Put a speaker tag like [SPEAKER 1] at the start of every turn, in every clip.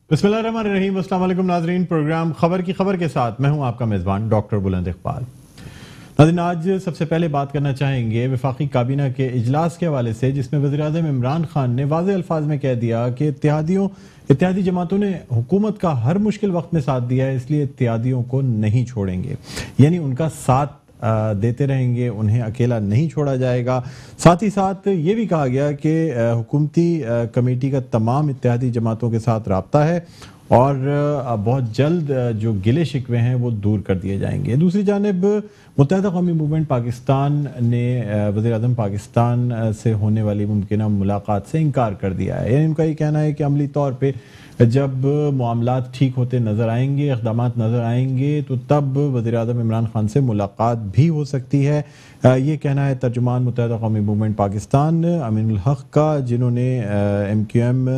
[SPEAKER 1] बिस्मिल्लाहिर्रहमानिर्रहीम। अस्सलाम वालेकुम नाज़रीन, प्रोग्राम खबर की खबर के साथ मैं हूं आपका मेज़बान डॉक्टर बुलंद इकबाल। नाज़रीन, आज सबसे पहले बात करना चाहेंगे वफाकी काबीना के इजलास के हवाले से, जिसमें वज़ीर-ए-आज़म इमरान खान ने वाज़े अल्फाज में कह दिया कि इत्तेहादी जमातों ने हुकूमत का हर मुश्किल वक्त में साथ दिया है, इसलिए इत्तेहादियों को नहीं छोड़ेंगे। यानी उनका साथ देते रहेंगे, उन्हें अकेला नहीं छोड़ा जाएगा। साथ ही साथ ये भी कहा गया कि हुकूमती कमेटी का तमाम इत्तेहादी जमातों के साथ राब्ता है और बहुत जल्द जो गिले शिकवे हैं वो दूर कर दिए जाएंगे। दूसरी जानिब मुत्तहिदा कौमी मूवमेंट पाकिस्तान ने वज़ीर-ए-आज़म पाकिस्तान से होने वाली मुमकिना मुलाकात से इनकार कर दिया है। यानी उनका ये कहना है कि अमली तौर पे जब मामलात ठीक होते नज़र आएंगे, इक़दामात नज़र आएंगे, तो तब वज़ीर-ए-आज़म इमरान खान से मुलाकात भी हो सकती है। ये कहना है तर्जुमान मुत्तहिदा कौमी मूवमेंट पाकिस्तान अमीनुल हक का, जिन्होंने MQM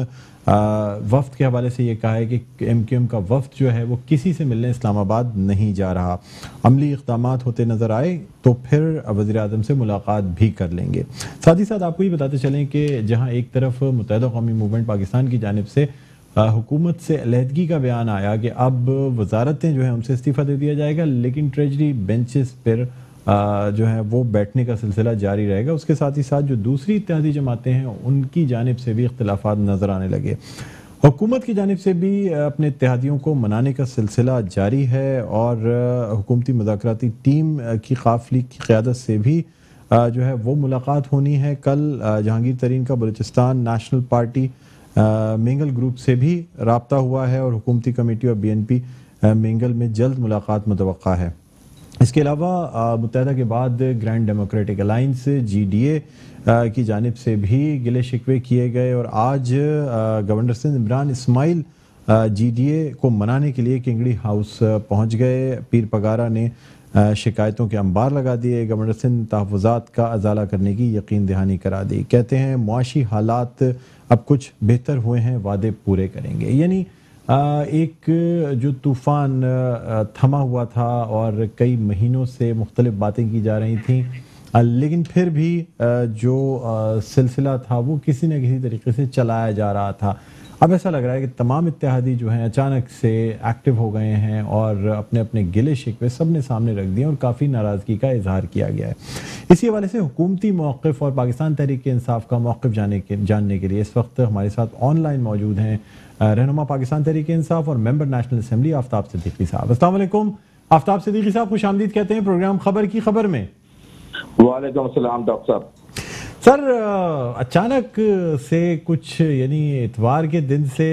[SPEAKER 1] वफ्द के हवाले से ये कहा है कि MQM का वफ्द जो है वो किसी से मिलने इस्लामाबाद नहीं जा रहा। अमली इक़दामात होते नज़र आए तो फिर वज़ीर-ए-आज़म से मुलाकात भी कर लेंगे। साथ ही साथ आपको ये बताते चलें कि जहाँ एक तरफ मुत्तहिदा कौमी मूवमेंट पाकिस्तान की जानिब से हुकूमत से अलहदगी का बयान आया कि अब वजारतें जो है उनसे इस्तीफ़ा दे दिया जाएगा, लेकिन ट्रेजरी बेंचेस पर जो है वो बैठने का सिलसिला जारी रहेगा। उसके साथ ही साथ जो दूसरी इत्तेहादी जमातें हैं उनकी जानिब से भी इख्तिलाफात नज़र आने लगे। हुकूमत की जानिब से भी अपने इत्तेहादियों को मनाने का सिलसिला जारी है और हुकूमती मुज़ाकराती टीम की काफ़िले की क़यादत से भी जो है वो मुलाकात होनी है। कल जहांगीर तरीन का Balochistan national party Mengal group से भी राब्ता हुआ है और हुकूमती कमेटी और BNP मेंगल में जल्द मुलाकात मुतवक्का है। इसके अलावा मुत्तहिदा के बाद ग्रैंड डेमोक्रेटिक अलायंस GDA की जानिब से भी गिले शिकवे किए गए और आज गवर्नर सिंध इमरान इस्माइल GDA को मनाने के लिए किंगड़ी हाउस पहुंच गए। पीर पगारा ने शिकायतों के अंबार लगा दिए, गवर्नर सिंध तहफ़्फ़ुज़ात का अजाला करने की यकीन दहानी करा दी। कहते हैं मुआशी हालात अब कुछ बेहतर हुए हैं, वादे पूरे करेंगे। यानी एक जो तूफ़ान थमा हुआ था और कई महीनों से मुख्तलिफ बातें की जा रही थीं, लेकिन फिर भी जो सिलसिला था वो किसी न किसी तरीके से चलाया जा रहा था। अब ऐसा लग रहा है कि तमाम इत्तेहादी जो हैं अचानक से एक्टिव हो गए हैं और अपने अपने गिले शिकवे सब ने सामने रख दिए और काफ़ी नाराज़गी का इजहार किया गया है। इसी हवाले से हुकूमती मौक़िफ़ और पाकिस्तान तहरीक इंसाफ का मौक़िफ़ जानने के लिए इस वक्त हमारे साथ ऑनलाइन मौजूद हैं रहनुमा पाकिस्तान तहरीक इंसाफ और मेंबर नेशनल अस्म्बली आफ्ताब सिद्दीकी साहब। अस्सलाम वालेकुम आफ्ताब सिद्दीकी साहब, खुशामदीद कहते हैं प्रोग्राम खबर की खबर में।
[SPEAKER 2] वालेकुम अस्सलाम डॉक्टर साहब।
[SPEAKER 1] सर, अचानक से कुछ यानी इतवार के दिन से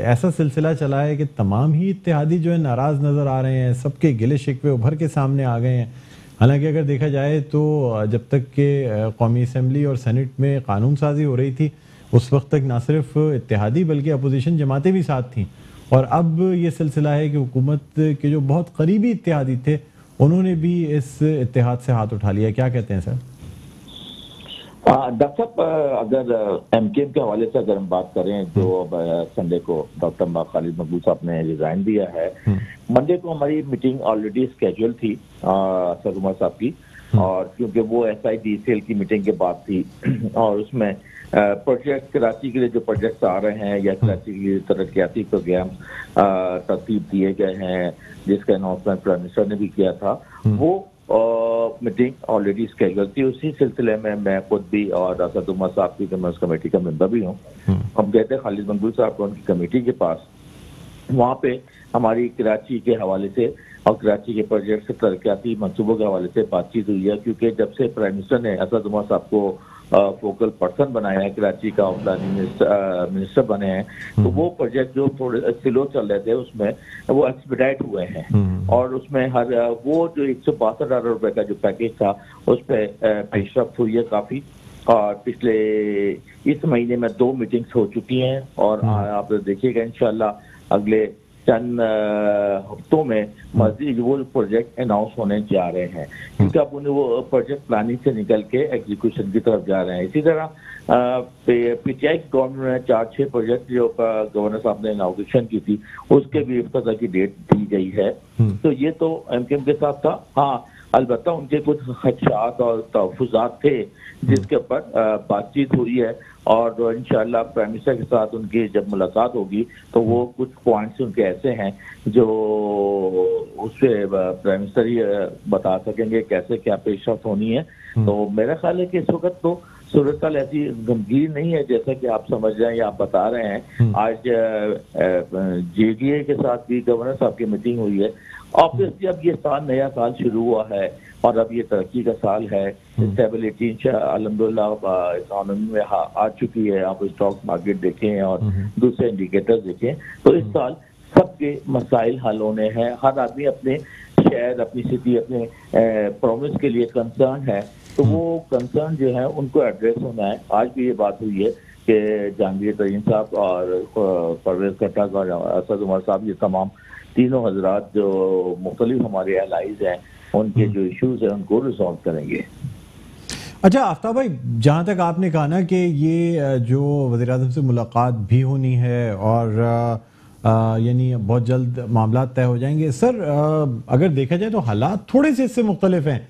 [SPEAKER 1] ऐसा सिलसिला चला है कि तमाम ही इत्तेहादी जो है नाराज़ नज़र आ रहे हैं, सबके गिले शिकवे उभर के सामने आ गए हैं। हालांकि अगर देखा जाए तो जब तक के कौमी असम्बली और सेनेट में कानून साजी हो रही थी उस वक्त तक ना सिर्फ इत्तेहादी बल्कि अपोजिशन जमातें भी साथ थीं, और अब ये सिलसिला है कि हुकूमत के जो बहुत करीबी इत्तेहादी थे उन्होंने भी इस इत्तेहाद से हाथ उठा लिया। क्या कहते हैं सर?
[SPEAKER 2] डॉक्टर साहब, अगर MKM के हवाले से अगर हम बात करें तो संडे को डॉक्टर खालिद मकबूल साहब ने रिजाइन दिया है। मंडे को हमारी मीटिंग ऑलरेडी स्केड्यूल थी असद उमर साहब की, और क्योंकि वो SIDCL की मीटिंग के बाद थी और उसमें प्रोजेक्ट कराची के लिए जो प्रोजेक्ट्स आ रहे हैं या कराची के लिए तरक्याती प्रोग्राम तरतीब दिए गए हैं जिसका अनाउंसमेंट प्राइम मिनिस्टर ने भी किया था, वो मीटिंग ऑलरेडी स्केड्यूल थी। उसी सिलसिले में मैं खुद भी और असद उमर साहब की मैं उस कमेटी का मेंबर भी हूँ। हम कहते हैं खालिद मकबूल साहब को उनकी कमेटी के पास, वहाँ पे हमारी कराची के हवाले से और कराची के प्रोजेक्ट से तरक्याती मंसूबों के हवाले से बातचीत हुई है, क्योंकि जब से प्राइम मिनिस्टर ने असद उमर साहब को फोकल पर्सन बनाया है, कराची का प्लानिंग मिनिस्टर बने हैं, तो वो प्रोजेक्ट जो थोड़े स्लो चल रहे थे उसमें वो एक्सपीडाइट हुए हैं और उसमें हर वो जो 162 अरब रुपए का जो पैकेज था उस पर पेशरफ्त हुई है काफी। और पिछले इस महीने में 2 मीटिंग्स हो चुकी हैं और आप देखिएगा इंशाल्लाह अगले चंद हफ्तों में मजीद वो प्रोजेक्ट अनाउंस होने जा रहे हैं, क्योंकि अब उन्हें वो प्रोजेक्ट प्लानिंग से निकल के एग्जीक्यूशन की तरफ जा रहे हैं। इसी तरह PTI गवर्नमेंट ने 4-6 प्रोजेक्ट जो गवर्नर साहब ने इनॉग्रेशन की थी उसके भी इफ्तिताह की डेट दी गई है। तो ये तो MKM के साथ था। हाँ, अलबत्ता उनके कुछ खदशात और तहफ़्फ़ुज़ात थे जिसके ऊपर बातचीत हुई है, और इंशाअल्लाह प्राइम मिनिस्टर के साथ उनकी जब मुलाकात होगी तो वो कुछ पॉइंट्स उनके ऐसे हैं जो उससे प्राइम मिनिस्टर ही बता सकेंगे कैसे क्या पेशरफ्त होनी है। तो मेरा ख्याल है कि इस वक्त तो सूरत ऐसी गंभीर नहीं है जैसा कि आप समझ रहे हैं या आप बता रहे हैं। आज JDA के साथ भी गवर्नर साहब की मीटिंग हुई है। ऑब्वियसली अब ये साल, नया साल शुरू हुआ है और अब ये तरक्की का साल है। स्टेबिलिटी अल्हम्दुलिल्लाह इकोनॉमी में आ चुकी है। आप स्टॉक मार्केट देखें और दूसरे इंडिकेटर्स देखें तो इस साल सबके मसाइल हल होने हैं। हर आदमी अपने शहर, अपनी सिटी, अपने प्रोविंस के लिए कंसर्न है, तो वो कंसर्न जो है उनको एड्रेस होना है। आज भी ये बात हुई है कि जहांगीर तरीन साहब और परवेज खट्टक और असद उमर साहब, ये तमाम तीनों हजरात जो मुख्तलिफ हमारे एलाइज हैं, उनके जो इश्यूज हैं उनको रिजॉल्व करेंगे।
[SPEAKER 1] अच्छा आफ्ताब भाई, जहाँ तक आपने कहा ना कि ये जो वज़ीर-ए-आज़म से मुलाकात भी होनी है और यानी बहुत जल्द मामला तय हो जाएंगे, सर अगर देखा जाए तो हालात थोड़े से इससे मुख्तलिफ हैं।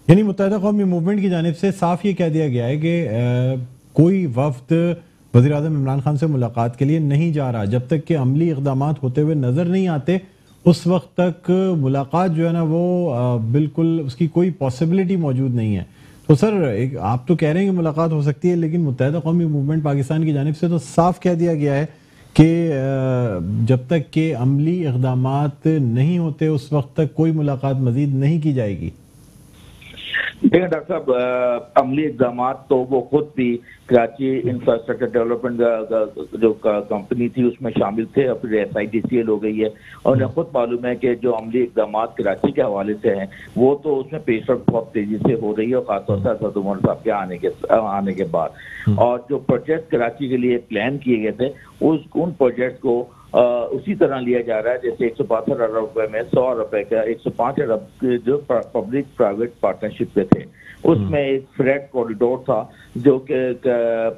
[SPEAKER 1] यानी मुत्तहिदा कौमी मूवमेंट की जानिब से साफ ये कह दिया गया है कि कोई वफ्द वज़ीर-ए-आज़म इमरान खान से मुलाकात के लिए नहीं जा रहा जब तक कि अमली इक़दामात होते हुए नज़र नहीं आते। उस वक्त तक मुलाकात जो है ना वो बिल्कुल उसकी कोई पॉसिबिलिटी मौजूद नहीं है। तो सर आप तो कह रहे हैं कि मुलाकात हो सकती है, लेकिन मुत्तहिदा कौमी मूवमेंट पाकिस्तान की जानिब से तो साफ कह दिया गया है कि जब तक के अमली इक़दामात नहीं होते उस वक्त तक कोई मुलाकात मजीद नहीं की जाएगी।
[SPEAKER 2] देखिए डॉक्टर साहब, अमली इक़दाम तो वो खुद भी कराची इंफ्रास्ट्रक्चर डेवलपमेंट जो कंपनी थी उसमें शामिल थे, और फिर SITCL हो गई है, और उन्हें खुद मालूम है कि जो अमली इक़दाम कराची के हवाले से हैं वो तो उसमें पेशरफ्त बहुत तेजी से हो रही है, और खासतौर से असद उमर साहब के आने के बाद। और जो प्रोजेक्ट कराची के लिए प्लान किए गए थे उन प्रोजेक्ट को उसी तरह लिया जा रहा है जैसे 162 अरब रुपए में 100 रुपए का 105 अरब के जो पब्लिक प्राइवेट पार्टनरशिप पे थे। उसमें एक फ्रेट कॉरिडोर था जो कि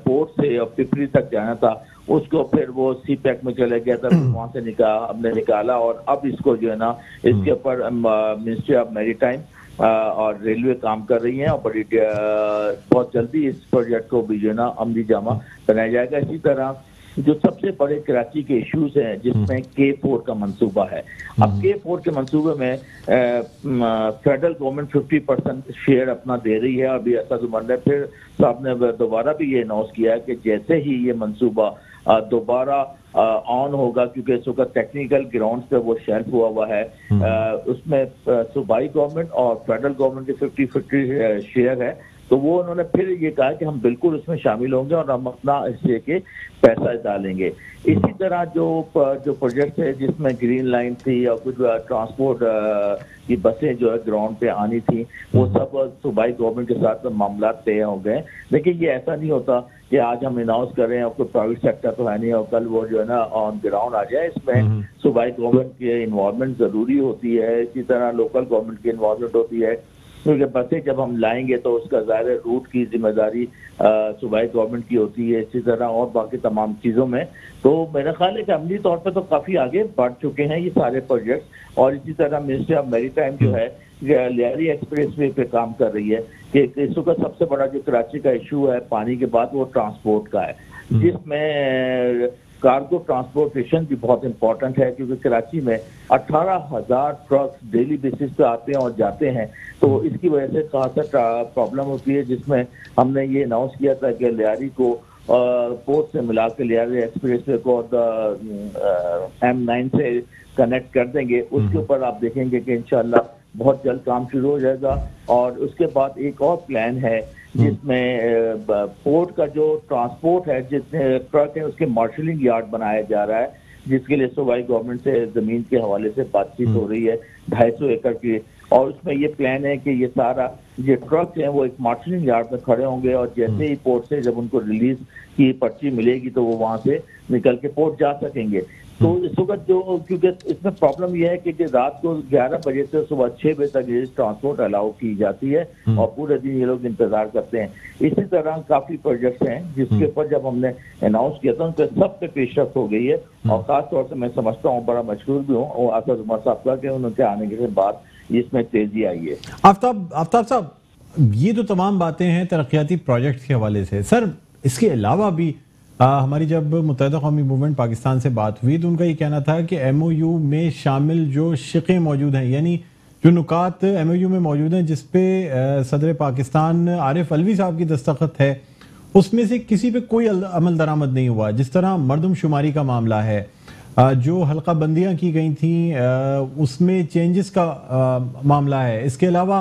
[SPEAKER 2] पोर्ट से और पिपरी तक जाना था, उसको फिर वो CPEC में चले गया था, वहां से हमने निकाला, और अब इसको जो है ना इसके ऊपर मिनिस्ट्री ऑफ मैरीटाइम और रेलवे काम कर रही है, और बड़ी बहुत जल्दी इस प्रोजेक्ट को भी जो है ना अमली जामा बनाया जाएगा। इसी तरह जो सबसे बड़े कराची के इश्यूज हैं जिसमें K4 का मंसूबा है। अब K4 के मंसूबे में फेडरल गवर्नमेंट 50% शेयर अपना दे रही है। अभी असद उमर ने फिर साहब ने दोबारा भी ये अनाउंस किया है कि जैसे ही ये मंसूबा दोबारा ऑन होगा, क्योंकि इस वक्त टेक्निकल ग्राउंड पे वो शेल्फ हुआ है, उसमें सूबाई गवर्नमेंट और फेडरल गवर्नमेंट के 50-50 शेयर है, तो वो उन्होंने फिर ये कहा कि हम बिल्कुल उसमें शामिल होंगे और हम अपना हिस्से के पैसा डालेंगे। इसी तरह जो प्रोजेक्ट है जिसमें ग्रीन लाइन थी और कुछ ट्रांसपोर्ट की बसें जो है ग्राउंड पे आनी थी, वो सब सूबाई गवर्नमेंट के साथ मामला तय हो गए। लेकिन ये ऐसा नहीं होता कि आज हम अनाउंस करें और कोई प्राइवेट सेक्टर तो है नहीं और कल वो जो है ना ऑन ग्राउंड आ जाए। इसमें सूबाई गवर्नमेंट की इन्वॉल्वमेंट जरूरी होती है, इसी तरह लोकल गवर्नमेंट की इन्वॉल्वमेंट होती है, क्योंकि बसें जब हम लाएंगे तो उसका ज़ाहिर रूट की जिम्मेदारी सूबाई गवर्नमेंट की होती है, इसी तरह और बाकी तमाम चीज़ों में। तो मेरा ख्याल है कि अमली तौर पर तो काफ़ी आगे बढ़ चुके हैं ये सारे प्रोजेक्ट। और इसी तरह मिनिस्ट्री ऑफ मैरीटाइम जो है लियारी एक्सप्रेस वे पे काम कर रही है कि इस वक्त सबसे बड़ा जो कराची का इशू है पानी के बाद वो ट्रांसपोर्ट का है, जिसमें कार्गो ट्रांसपोर्टेशन भी बहुत इंपॉर्टेंट है, क्योंकि कराची में 18,000 ट्रक्स डेली बेसिस पे आते हैं और जाते हैं। तो इसकी वजह से खासा प्रॉब्लम होती है, जिसमें हमने ये अनाउंस किया था कि लियारी को पोर्ट से मिला के लियारी एक्सप्रेस वे को M9 से कनेक्ट कर देंगे। उसके ऊपर आप देखेंगे कि इंशाल्लाह बहुत जल्द काम शुरू हो जाएगा। और उसके बाद एक और प्लान है जिसमें पोर्ट का जो ट्रांसपोर्ट है, जितने ट्रक है उसके मार्शलिंग यार्ड बनाया जा रहा है, जिसके लिए सूबाई गवर्नमेंट से जमीन के हवाले से बातचीत हो रही है 250 एकड़ की। और उसमें ये प्लान है कि ये सारा ये ट्रक हैं वो एक मार्शलिंग यार्ड में खड़े होंगे, और जैसे ही पोर्ट से जब उनको रिलीज की पर्ची मिलेगी तो वो वहां से निकल के पोर्ट जा सकेंगे। तो इस वक्त जो, क्योंकि इसमें प्रॉब्लम यह है कि रात को 11 बजे से सुबह 6 बजे तक ये ट्रांसपोर्ट अलाउ की जाती है और पूरे दिन ये लोग इंतजार करते हैं। इसी तरह काफी प्रोजेक्ट्स हैं जिसके ऊपर जब हमने अनाउंस किया था उनके सब पे पेशरफ्त हो गई है। और खास तौर से मैं समझता हूँ, बड़ा मशहूर भी हूँ असद उमर साहब का, कि उनके आने के बाद जिसमें तेजी आई है।
[SPEAKER 1] आफ्ताब साहब, ये तो तमाम बातें हैं तरक्याती प्रोजेक्ट के हवाले से। सर, इसके अलावा भी हमारी जब मुत्तहिदा कौमी मूवमेंट पाकिस्तान से बात हुई तो उनका ये कहना था कि MOU में शामिल जो शिक़ें मौजूद हैं, यानी जो नुकात MOU में मौजूद हैं जिसपे सदर पाकिस्तान आरिफ अलवी साहब की दस्तखत है, उसमें से किसी पे कोई अमल दरामद नहीं हुआ। जिस तरह मरदमशुमारी का मामला है, जो हल्का बंदियां की गई थी उसमें चेंजेस का मामला है। इसके अलावा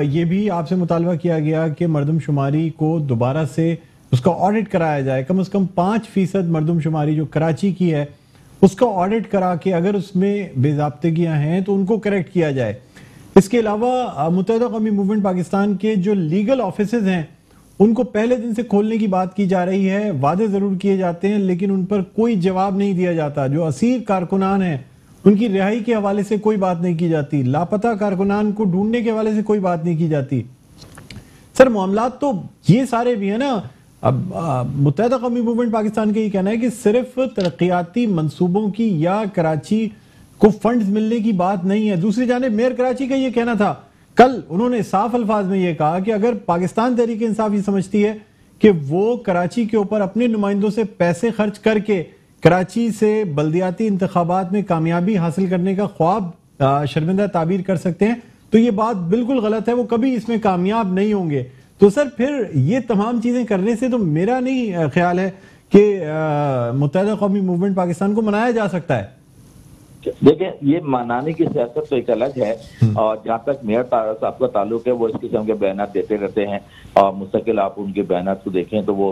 [SPEAKER 1] ये भी आपसे मुतालबा किया गया कि मरदमशुमारी को दोबारा से उसका ऑडिट कराया जाए। कम से कम 5% मरदमशुमारी जो कराची की है उसका ऑडिट करा के अगर उसमें बेज़ाब्तगियां हैं तो उनको करेक्ट किया जाए। इसके अलावा मुत्तहिदा कौमी मूवमेंट पाकिस्तान के जो लीगल ऑफिसेज हैं उनको पहले दिन से खोलने की बात की जा रही है। वादे जरूर किए जाते हैं लेकिन उन पर कोई जवाब नहीं दिया जाता। जो असीर कारकुनान हैं उनकी रिहाई के हवाले से कोई बात नहीं की जाती। लापता कारकुनान को ढूंढने के हवाले से कोई बात नहीं की जाती। सर, मामला तो ये सारे भी है ना। अब मुत्तहिदा कौमी मूवमेंट पाकिस्तान का ये कहना है कि सिर्फ तरक्याती मंसूबों की या कराची को फंड्स मिलने की बात नहीं है। दूसरी जानिब मेयर कराची का ये कहना था, कल उन्होंने साफ अल्फाज में ये कहा कि अगर पाकिस्तान तहरीक इंसाफ ये समझती है कि वो कराची के ऊपर अपने नुमाइंदों से पैसे खर्च करके कराची से बल्दियाती इंतखाबात में कामयाबी हासिल करने का ख्वाब शर्मिंदा ताबीर कर सकते हैं, तो ये बात बिल्कुल गलत है। वो कभी इसमें कामयाब नहीं होंगे। तो सर, फिर ये तमाम चीजें करने से तो मेरा नहीं ख्याल है कि मुत्तहिदा कौमी मूवमेंट पाकिस्तान को मनाया जा सकता है।
[SPEAKER 2] देखिए, ये मनाने की सियासत तो एक अलग है, और जहाँ तक मेयर साहब का ताल्लुक है वो इस किस्म के बयान देते रहते हैं और मुस्तकिल आप उनके बयान को देखें तो वो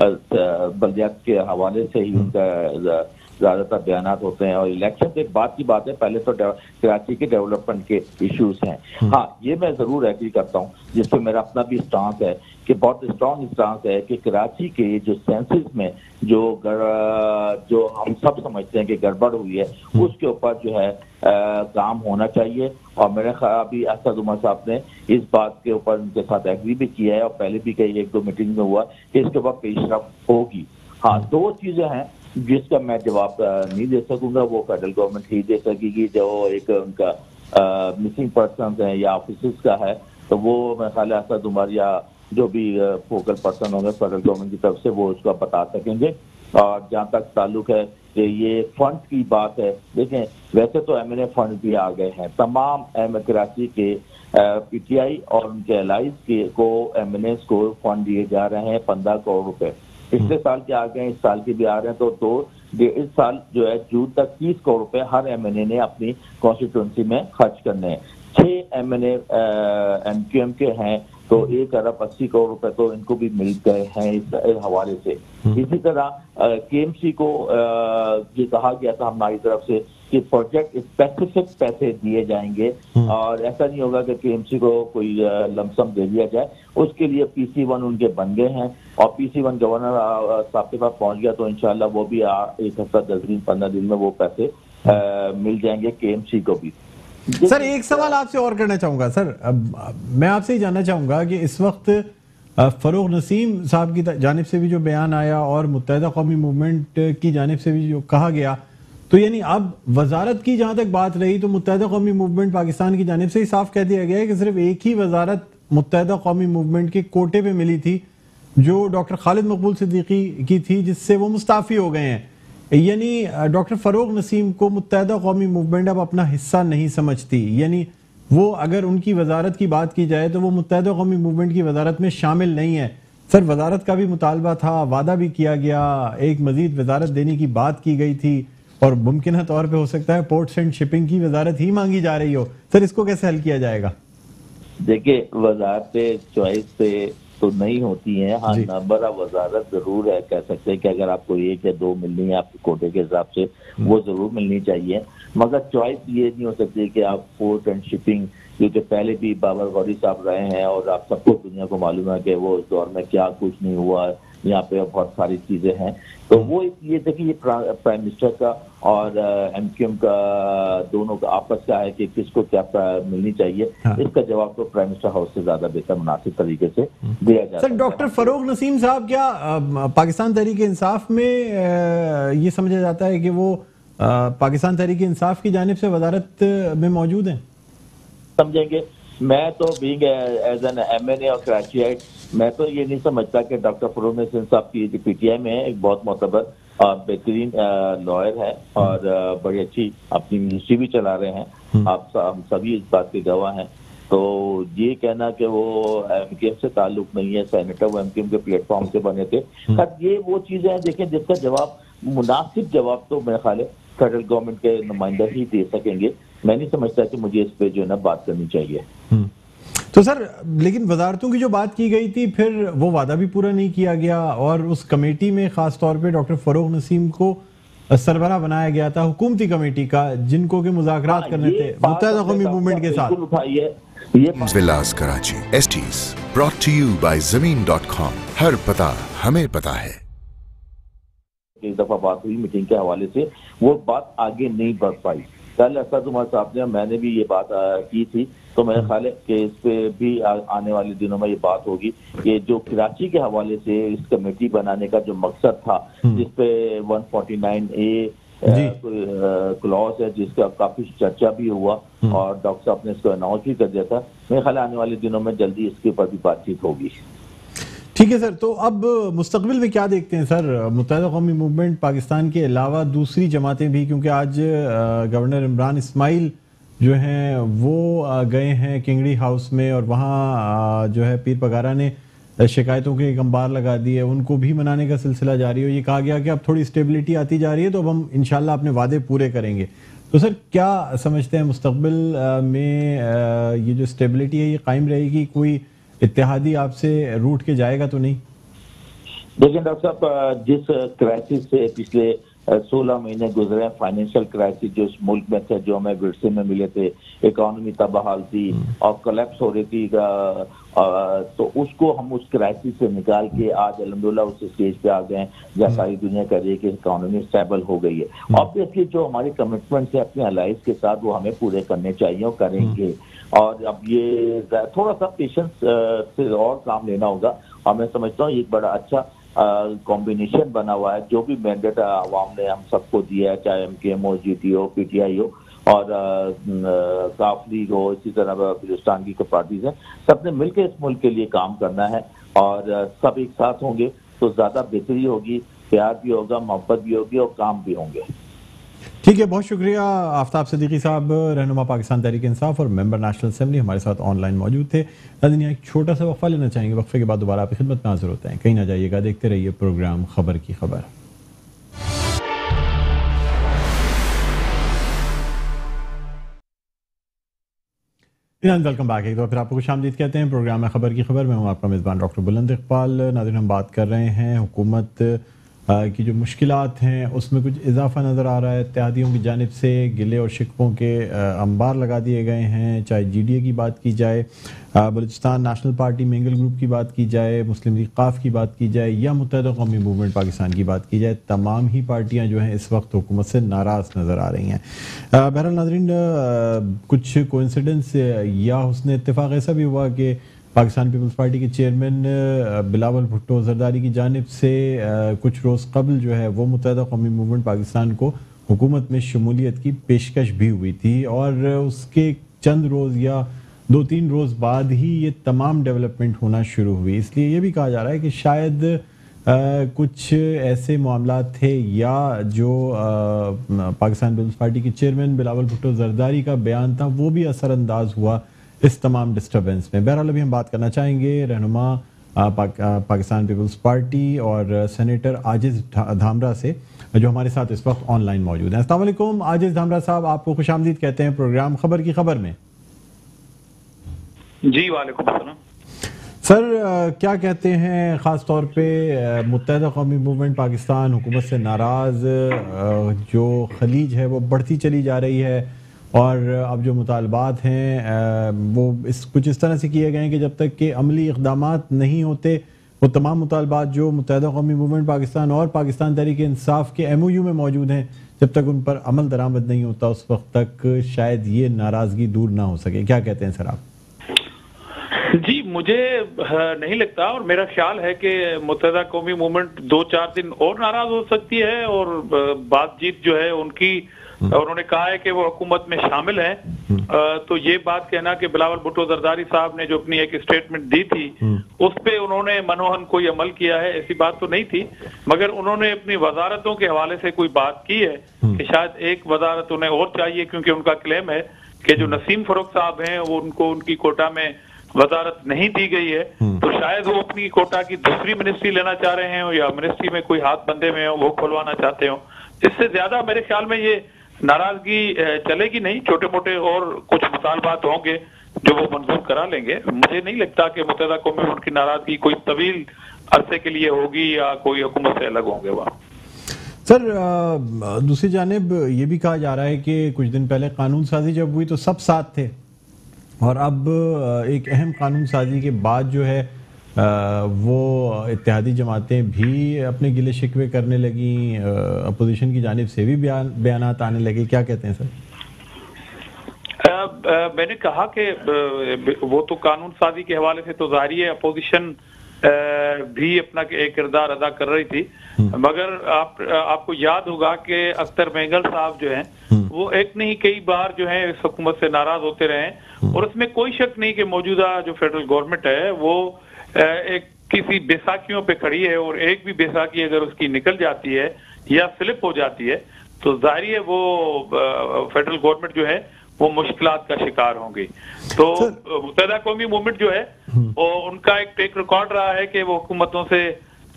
[SPEAKER 2] बल्दियात के हवाले से ही उनका ज्यादातर बयान होते हैं। और इलेक्शन एक बात की बात है, पहले तो कराची के डेवलपमेंट के इश्यूज हैं। हाँ, ये मैं जरूर एग्री करता हूँ, जिसपे मेरा अपना भी स्टांस है कि बहुत स्ट्रॉन्ग स्टांस है कि कराची के जो सेंसेस में जो हम सब समझते हैं कि गड़बड़ हुई है उसके ऊपर जो है काम होना चाहिए। और मेरे ख्याल भी असद उमर साहब ने इस बात के ऊपर उनके साथ एग्री भी किया है और पहले भी कई 1-2 मीटिंग में हुआ कि इसके ऊपर पेशरफ होगी। हाँ, 2 चीजें हैं जिसका मैं जवाब नहीं दे सकूंगा, वो फेडरल गवर्नमेंट ही दे सकेगी। जो एक उनका मिसिंग पर्सन है या ऑफिस का है, तो वो मेरे ख्याल असद उमर या जो भी फोकल पर्सन होंगे फेडरल गवर्नमेंट की तरफ से वो उसका बता सकेंगे। और जहाँ तक ताल्लुक है कि ये फंड की बात है, देखें वैसे तो MNA फंड भी आ गए हैं तमाम कराची के PTI और उनके एलाइज के को MNA को फंड दिए जा रहे हैं 15 करोड़ रुपए। पिछले साल के आ गए, इस साल के भी आ रहे हैं। तो इस साल जो है जून तक 30 करोड़ रुपए हर MNA ने अपनी कॉन्स्टिट्यूंसी में खर्च करने हैं। 6 MNA MQM के हैं तो 1 अरब 80 करोड़ रुपए तो इनको भी मिल गए हैं इस हवाले से। इसी तरह KMC को ये कहा गया था हमारी तरफ से कि प्रोजेक्ट स्पेसिफिक पैसे दिए जाएंगे और ऐसा नहीं होगा कि KMC को कोई लमसम दे दिया जाए। उसके लिए PC1 उनके बन गए हैं और PC1 गवर्नर साहब के पास पहुंच गया, तो इंशाल्लाह वो भी 1 हफ्ता 10 दिन 15 दिन में वो पैसे मिल जाएंगे KMC को भी।
[SPEAKER 1] सर, एक सवाल आपसे और करना चाहूंगा। सर, मैं आपसे ही जानना चाहूंगा कि इस वक्त फरूक नसीम साहब की जानिब से भी जो बयान आया और मुत्तहिदा कौमी मूवमेंट की जानिब से भी जो कहा गया, तो यानी अब वजारत की जहां तक बात रही तो मुत्तहिदा कौमी मूवमेंट पाकिस्तान की जानिब से ही साफ कह दिया गया है कि सिर्फ एक ही वजारत मुत्तहिदा कौमी मूवमेंट के कोटे पे मिली थी जो डॉक्टर खालिद मकबूल सिद्दीकी की थी, जिससे वो मुस्ताफी हो गए हैं। यानी डॉक्टर फरूक नसीम को मुत्तहिदा कौमी मूवमेंट अब अपना हिस्सा नहीं समझती। यानी वो अगर उनकी वजारत की बात की जाए तो वो मुत्तहिदा कौमी मूवमेंट की वजारत में शामिल नहीं है। सर, वजारत का भी मुतालबा था, वादा भी किया गया, एक मजीद वजारत देने की बात की गई थी और मुमकिन तौर पे हो सकता है पोर्ट्स एंड शिपिंग की वजारत ही मांगी जा रही हो। सर, इसको कैसे हल किया जाएगा?
[SPEAKER 2] देखिए, वजारत चॉइस से तो नहीं होती है। हाँ, नंबर ऑफ वजारत जरूर है, कह सकते हैं कि अगर आपको 1 या 2 मिलनी है आपके कोटे के हिसाब से वो जरूर मिलनी चाहिए, मगर चॉइस ये नहीं हो सकती कि आप पोर्ट एंड शिपिंग, क्योंकि पहले भी बाबर गौरी साहब रहे हैं और आप सबको दुनिया को मालूम है कि वो उस दौर में क्या कुछ नहीं हुआ, यहाँ पे बहुत सारी चीजें हैं। तो वो ये देखिए, ये प्राइम मिनिस्टर का और MQM का दोनों का आपस का है कि किसको क्या मिलनी चाहिए। हाँ। इसका जवाब तो प्राइम मिनिस्टर हाउस से ज्यादा बेहतर मुनासिब तरीके से दिया जाता है।
[SPEAKER 1] सर, डॉक्टर फरूक नसीम साहब क्या पाकिस्तान तहरीक इंसाफ में ये समझा जाता है कि वो पाकिस्तान तहरीक इंसाफ की जानिब से वजारत में मौजूद हैं?
[SPEAKER 2] समझेंगे। मैं तो बीइंग एज एन MNA और कराचीआइट, मैं तो ये नहीं समझता कि डॉक्टर फरूख नसीम साहब की PTI में है, एक बहुत मोतबर और बेहतरीन लॉयर है और बड़ी अच्छी अपनी मिनिस्ट्री भी चला रहे हैं। हम सभी इस बात के गवाह हैं। तो ये कहना कि वो MKM से ताल्लुक नहीं है, सेनेटर वो MKM के प्लेटफॉर्म से बने थे, ये वो चीजें हैं देखें जिसका जवाब, मुनासिब जवाब तो मेरे ख्याल है फेडरल गवर्नमेंट के नुमाइंदा ही दे सकेंगे। मैं नहीं समझता कि मुझे इस पे जो है ना बात करनी चाहिए।
[SPEAKER 1] तो सर, लेकिन वजारतों की जो बात की गई थी, फिर वो वादा भी पूरा नहीं किया गया और उस कमेटी में खास तौर पे डॉक्टर फरूख नसीम को सरबराह बनाया गया था, हुकूमती कमेटी का, जिनको के मुज़ाकरात करने थे मुत्तहिदा कौमी मूवमेंट के साथ।
[SPEAKER 3] विलास कराची एसटीज ब्रॉट टू यू बाय ज़मीन.com। हर पता हमें पता है।
[SPEAKER 2] एक दफा बात हुई मीटिंग के हवाले से, वो बात आगे नहीं बढ़ पाई। कल असद उमर साहब ने, मैंने भी ये बात की थी, तो मेरा ख्याल है कि इस पे भी आने वाले दिनों में ये बात होगी कि जो कराची के हवाले से इस कमेटी बनाने का जो मकसद था, जिसपे 149A क्लॉज है, जिसका काफी चर्चा भी हुआ और डॉक्टर साहब ने इसको अनाउंस भी कर दिया था। मेरे ख्याल आने वाले दिनों में जल्दी इसके ऊपर भी बातचीत होगी।
[SPEAKER 1] ठीक है सर, तो अब मुस्तकबिल में क्या देखते हैं सर? मुत्तहिदा कौमी मूवमेंट पाकिस्तान के अलावा दूसरी जमातें भी, क्योंकि आज गवर्नर इमरान इस्माइल जो हैं वो गए हैं किंगड़ी हाउस में और वहाँ जो है पीर पगारा ने शिकायतों के एक अंबार लगा दी है, उनको भी मनाने का सिलसिला जारी है। ये कहा गया कि अब थोड़ी स्टेबिलिटी आती जा रही है, तो अब हम इंशाल्लाह अपने वादे पूरे करेंगे। तो सर, क्या समझते हैं मुस्तकबिल में ये जो स्टेबिलिटी है ये कायम रहेगी? कोई इत्तेहादी आपसे रूठ के जाएगा तो नहीं?
[SPEAKER 2] देखिए डॉक्टर साहब, जिस क्राइसिस से पिछले 16 महीने गुजरे, फाइनेंशियल क्राइसिस जो इस मुल्क में थे, जो हमें विरसे में मिले थे, इकोनॉमी तबाहाल थी और कोलैप्स हो रही थी, तो उसको हम उस क्राइसिस से निकाल के आज अल्हम्दुलिल्लाह उस स्टेज पे आ गए जहाँ सारी दुनिया कह रही है कि इकोनॉमी स्टेबल हो गई है। ऑब्वियसली जो हमारी कमिटमेंट्स है अपने अलाइज के साथ, वो हमें पूरे करने चाहिए और करेंगे। और अब ये थोड़ा सा पेशेंस से और काम लेना होगा, और मैं समझता हूँ एक बड़ा अच्छा कॉम्बिनेशन बना हुआ है। जो भी मैंडेट आवाम ने हम सबको दिया है, चाहे MKM हो, GT हो, PTI हो और काफ लीग हो, इसी तरह बलूचिस्तान की पार्टीज हैं, सबने मिलकर इस मुल्क के लिए काम करना है और सब एक साथ होंगे तो ज्यादा बेहतरी होगी, प्यार भी होगा, मोहब्बत भी होगी और काम भी होंगे।
[SPEAKER 1] ठीक है, बहुत शुक्रिया आफ्ताब सिद्दीकी साहब, रहनुमा पाकिस्तान तहरीक इंसाफ और मेंबर नेशनल असेंबली, हमारे साथ ऑनलाइन मौजूद थे। नाज़रीन, एक छोटा सा वक्फा लेना चाहेंगे, वक्फे के बाद दोबारा आपकी खिदमत में हाजिर होते हैं। कहीं ना जाइएगा, देखते रहिए प्रोग्राम खबर की खबर। Welcome back. एक बार फिर आपको खुशामदीद कहते हैं प्रोग्राम में खबर की खबर। मैं हूँ आपका मेज़बान डॉक्टर बुलंद इकबाल। नाज़रीन, हम बात कर रहे हैं हुकूमत की जो मुश्किलात हैं उसमें कुछ इजाफा नज़र आ रहा है। इत्तेहादियों की जानिब से गिले और शिकवों के अंबार लगा दिए गए हैं, चाहे GDA की बात की जाए, Balochistan national party Mengal group की बात की जाए, मुस्लिम लीग काफ की बात की जाए या मुत्तहिदा कौमी मूवमेंट पाकिस्तान की बात की जाए, तमाम ही पार्टियां जो हैं इस वक्त हुकूमत से नाराज़ नज़र आ रही हैं। बहरहाल नाज़रीन, कुछ कोइंसिडेंस या हुस्न इत्तेफाक ऐसा भी हुआ कि पाकिस्तान पीपल्स पार्टी के चेयरमैन बिलावल भुट्टो जरदारी की जानिब से कुछ रोज़ कबल जो है वो मुत्तहिदा कौमी मूवमेंट पाकिस्तान को हुकूमत में शमूलियत की पेशकश भी हुई थी और उसके चंद रोज़ या 2-3 रोज़ बाद ही ये तमाम डेवलपमेंट होना शुरू हुई। इसलिए ये भी कहा जा रहा है कि शायद कुछ ऐसे मामला थे या जो पाकिस्तान पीपल्स पार्टी के चेयरमैन बिलावल भुट्टो जरदारी का बयान था वो भी असरअंदाज हुआ इस तमाम डिस्टर्बेंस में। बहरहाल अभी हम बात करना चाहेंगे रहनुमा पाकिस्तान पीपल्स पार्टी और सेनेटर आजिज धामरा से, जो हमारे साथ इस वक्त ऑनलाइन मौजूद हैं। अस्सलाम वालेकुम आजिज धामरा साहब, आपको खुशामदीद कहते हैं प्रोग्राम खबर की खबर में।
[SPEAKER 4] जी वालेकुम अस्सलाम।
[SPEAKER 1] सर, क्या कहते हैं ख़ास तौर पे मुत्तहिदा कौमी मूवमेंट पाकिस्तान हुकूमत से नाराज़, जो खलीज है वो बढ़ती चली जा रही है और अब जो मुतालबात हैं वो कुछ इस तरह से किए गए हैं कि जब तक कि अमली इक़दामात नहीं होते, वो तमाम मुतालबात जो मुत्तहिदा कौमी मूवमेंट पाकिस्तान और पाकिस्तान तहरीक इंसाफ के MOU में मौजूद हैं, जब तक उन पर अमल दरामद नहीं होता उस वक्त तक शायद ये नाराज़गी दूर ना हो सके। क्या कहते हैं सर आप?
[SPEAKER 4] जी, मुझे नहीं लगता और मेरा ख्याल है कि मुत्तहिदा कौमी मूवमेंट 2-4 दिन और नाराज हो सकती है और बातचीत जो है उनकी उन्होंने कहा है कि वो हुकूमत में शामिल हैं। तो ये बात कहना कि बिलावल भुट्टो जरदारी साहब ने जो अपनी एक स्टेटमेंट दी थी उस पे उन्होंने मनोहन कोई अमल किया है, ऐसी बात तो नहीं थी, मगर उन्होंने अपनी वजारतों के हवाले से कोई बात की है कि शायद एक वजारत उन्हें और चाहिए, क्योंकि उनका क्लेम है कि जो नसीम फरूख साहब हैं वो उनको उनकी कोटा में वजारत नहीं दी गई है, तो शायद वो अपनी कोटा की दूसरी मिनिस्ट्री लेना चाह रहे हैं या मिनिस्ट्री में कोई हाथ बंधे में हो वो खुलवाना चाहते हो। इससे ज्यादा मेरे ख्याल में ये नाराजगी चलेगी नहीं, छोटे मोटे और कुछ मुतालबात होंगे जो वो मंजूर करा लेंगे। मुझे नहीं लगता कि मुत्तहिदा कौमी मुल्क की नाराजगी कोई तवील अरसे के लिए होगी या कोई हुकूमत से अलग होंगे वहाँ।
[SPEAKER 1] सर, दूसरी जानिब ये भी कहा जा रहा है कि कुछ दिन पहले कानून साजी जब हुई तो सब साथ थे, और अब एक अहम कानून साजी के बाद जो है वो इत्तेहादी जमातें भी अपने गिले शिकवे करने लगी, अपोजिशन की जानिब से भी बयानात आने लगे। क्या कहते हैं सर?
[SPEAKER 4] मैंने कहा कि वो तो कानून साजी के हवाले से तो जाहिर है अपोजिशन भी अपना एक किरदार अदा कर रही थी, मगर आपको याद होगा कि अख्तर मेंगल साहब जो हैं वो एक नहीं कई बार जो है इस हुकूमत से नाराज होते रहे, और उसमें कोई शक नहीं कि मौजूदा जो फेडरल गवर्नमेंट है वो एक किसी बेसाखियों पे खड़ी है, और एक भी बेसाखी अगर उसकी निकल जाती है या स्लिप हो जाती है तो जाहिर है वो फेडरल गवर्नमेंट जो है वो मुश्किलात का शिकार होंगी। तो मुत्तहिदा कौमी मूवमेंट जो है उनका एक टेक रिकॉर्ड रहा है कि वो हुकूमतों से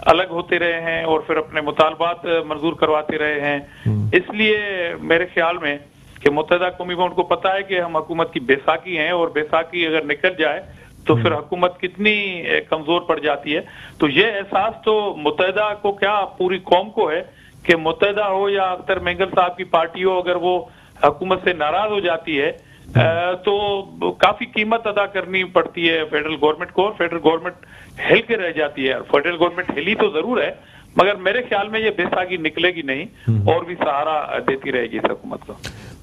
[SPEAKER 4] अलग होते रहे हैं और फिर अपने मुतालबात मंजूर करवाते रहे हैं। इसलिए मेरे ख्याल में कि मुत्तहिदा कौमी मूवमेंट को पता है कि हम हुकूमत की बेसाखी हैं, और बेसाखी अगर निकल जाए तो फिर हुकूमत कितनी कमजोर पड़ जाती है। तो ये एहसास तो मुत्तहिदा को क्या पूरी कौम को है कि मुत्तहिदा हो या अख्तर मेंगल साहब की पार्टी हो, अगर वो हुकूमत से नाराज हो जाती है तो काफी कीमत अदा करनी पड़ती है फेडरल गवर्नमेंट को, और फेडरल गवर्नमेंट हिल के रह जाती है। फेडरल गवर्नमेंट हिली तो जरूर है, मगर मेरे ख्याल में ये बेसाखी निकलेगी नहीं और भी सहारा देती रहेगी इस हुकूमत को।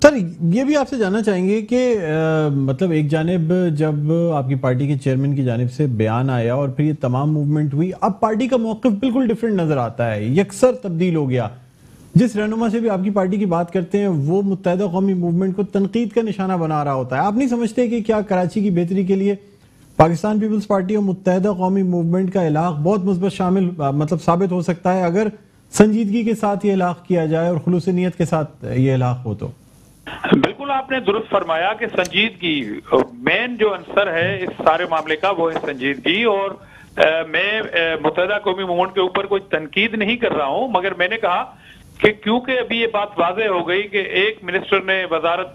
[SPEAKER 1] सर, ये भी आपसे जानना चाहेंगे कि मतलब एक जानिब जब आपकी पार्टी के चेयरमैन की जानिब से बयान आया और फिर ये तमाम मूवमेंट हुई, अब पार्टी का मौक़िफ़ बिल्कुल डिफरेंट नजर आता है, यकसर तब्दील हो गया। जिस रहनुमा से भी आपकी पार्टी की बात करते हैं वो मुत्तहिदा कौमी मूवमेंट को तनकीद का निशाना बना रहा होता है। आप नहीं समझते कि क्या कराची की बेहतरी के लिए पाकिस्तान पीपल्स पार्टी और मुत्तहिदा कौमी मूवमेंट का इलाक़ बहुत मुस्बत शामिल मतलब साबित हो सकता है अगर संजीदगी के साथ ये इलाक़ किया जाए और खुलूस नीयत के साथ ये इलाक़ हो? तो
[SPEAKER 4] बिल्कुल आपने दुरुस्त फरमाया कि संजीदगी मेन जो अंसर है इस सारे मामले का वो है संजीदगी। और मैं मुत्तहिदा कौमी मूवमेंट के ऊपर कोई तनकीद नहीं कर रहा हूं, मगर मैंने कहा कि क्योंकि अभी ये बात वाज़ेह हो गई कि एक मिनिस्टर ने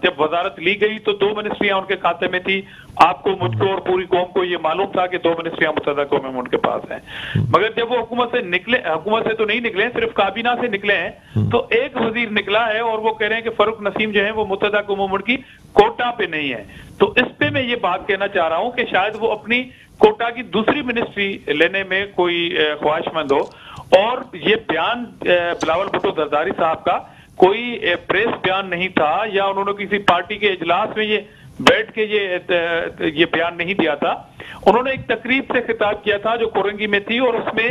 [SPEAKER 4] जब वजारत ली गई तो 2 मिनिस्ट्रियां उनके खाते में थी। आपको, मुझको और पूरी कौम को ये मालूम था कि 2 मिनिस्ट्रियां मुत्तहिदा कौमी मूवमेंट के पास हैं, मगर जब वो हुकूमत से निकले, हुकूमत से तो नहीं निकले, सिर्फ काबीना से निकले हैं, तो एक वजीर निकला है और वो कह रहे हैं कि फरूक नसीम जो है वो मुत्तहिदा कौमी मूवमेंट की कोटा पे नहीं है। तो इस पे मैं ये बात कहना चाह रहा हूं कि शायद वो अपनी कोटा की दूसरी मिनिस्ट्री लेने में कोई ख्वाहिशमंद हो। और ये बयान बिलावल भुट्टो जरदारी साहब का कोई प्रेस बयान नहीं था, या उन्होंने किसी पार्टी के इजलास में ये बैठ के ये बयान नहीं दिया था। उन्होंने एक तकरीब से खिताब किया था जो कोरंगी में थी, और उसमें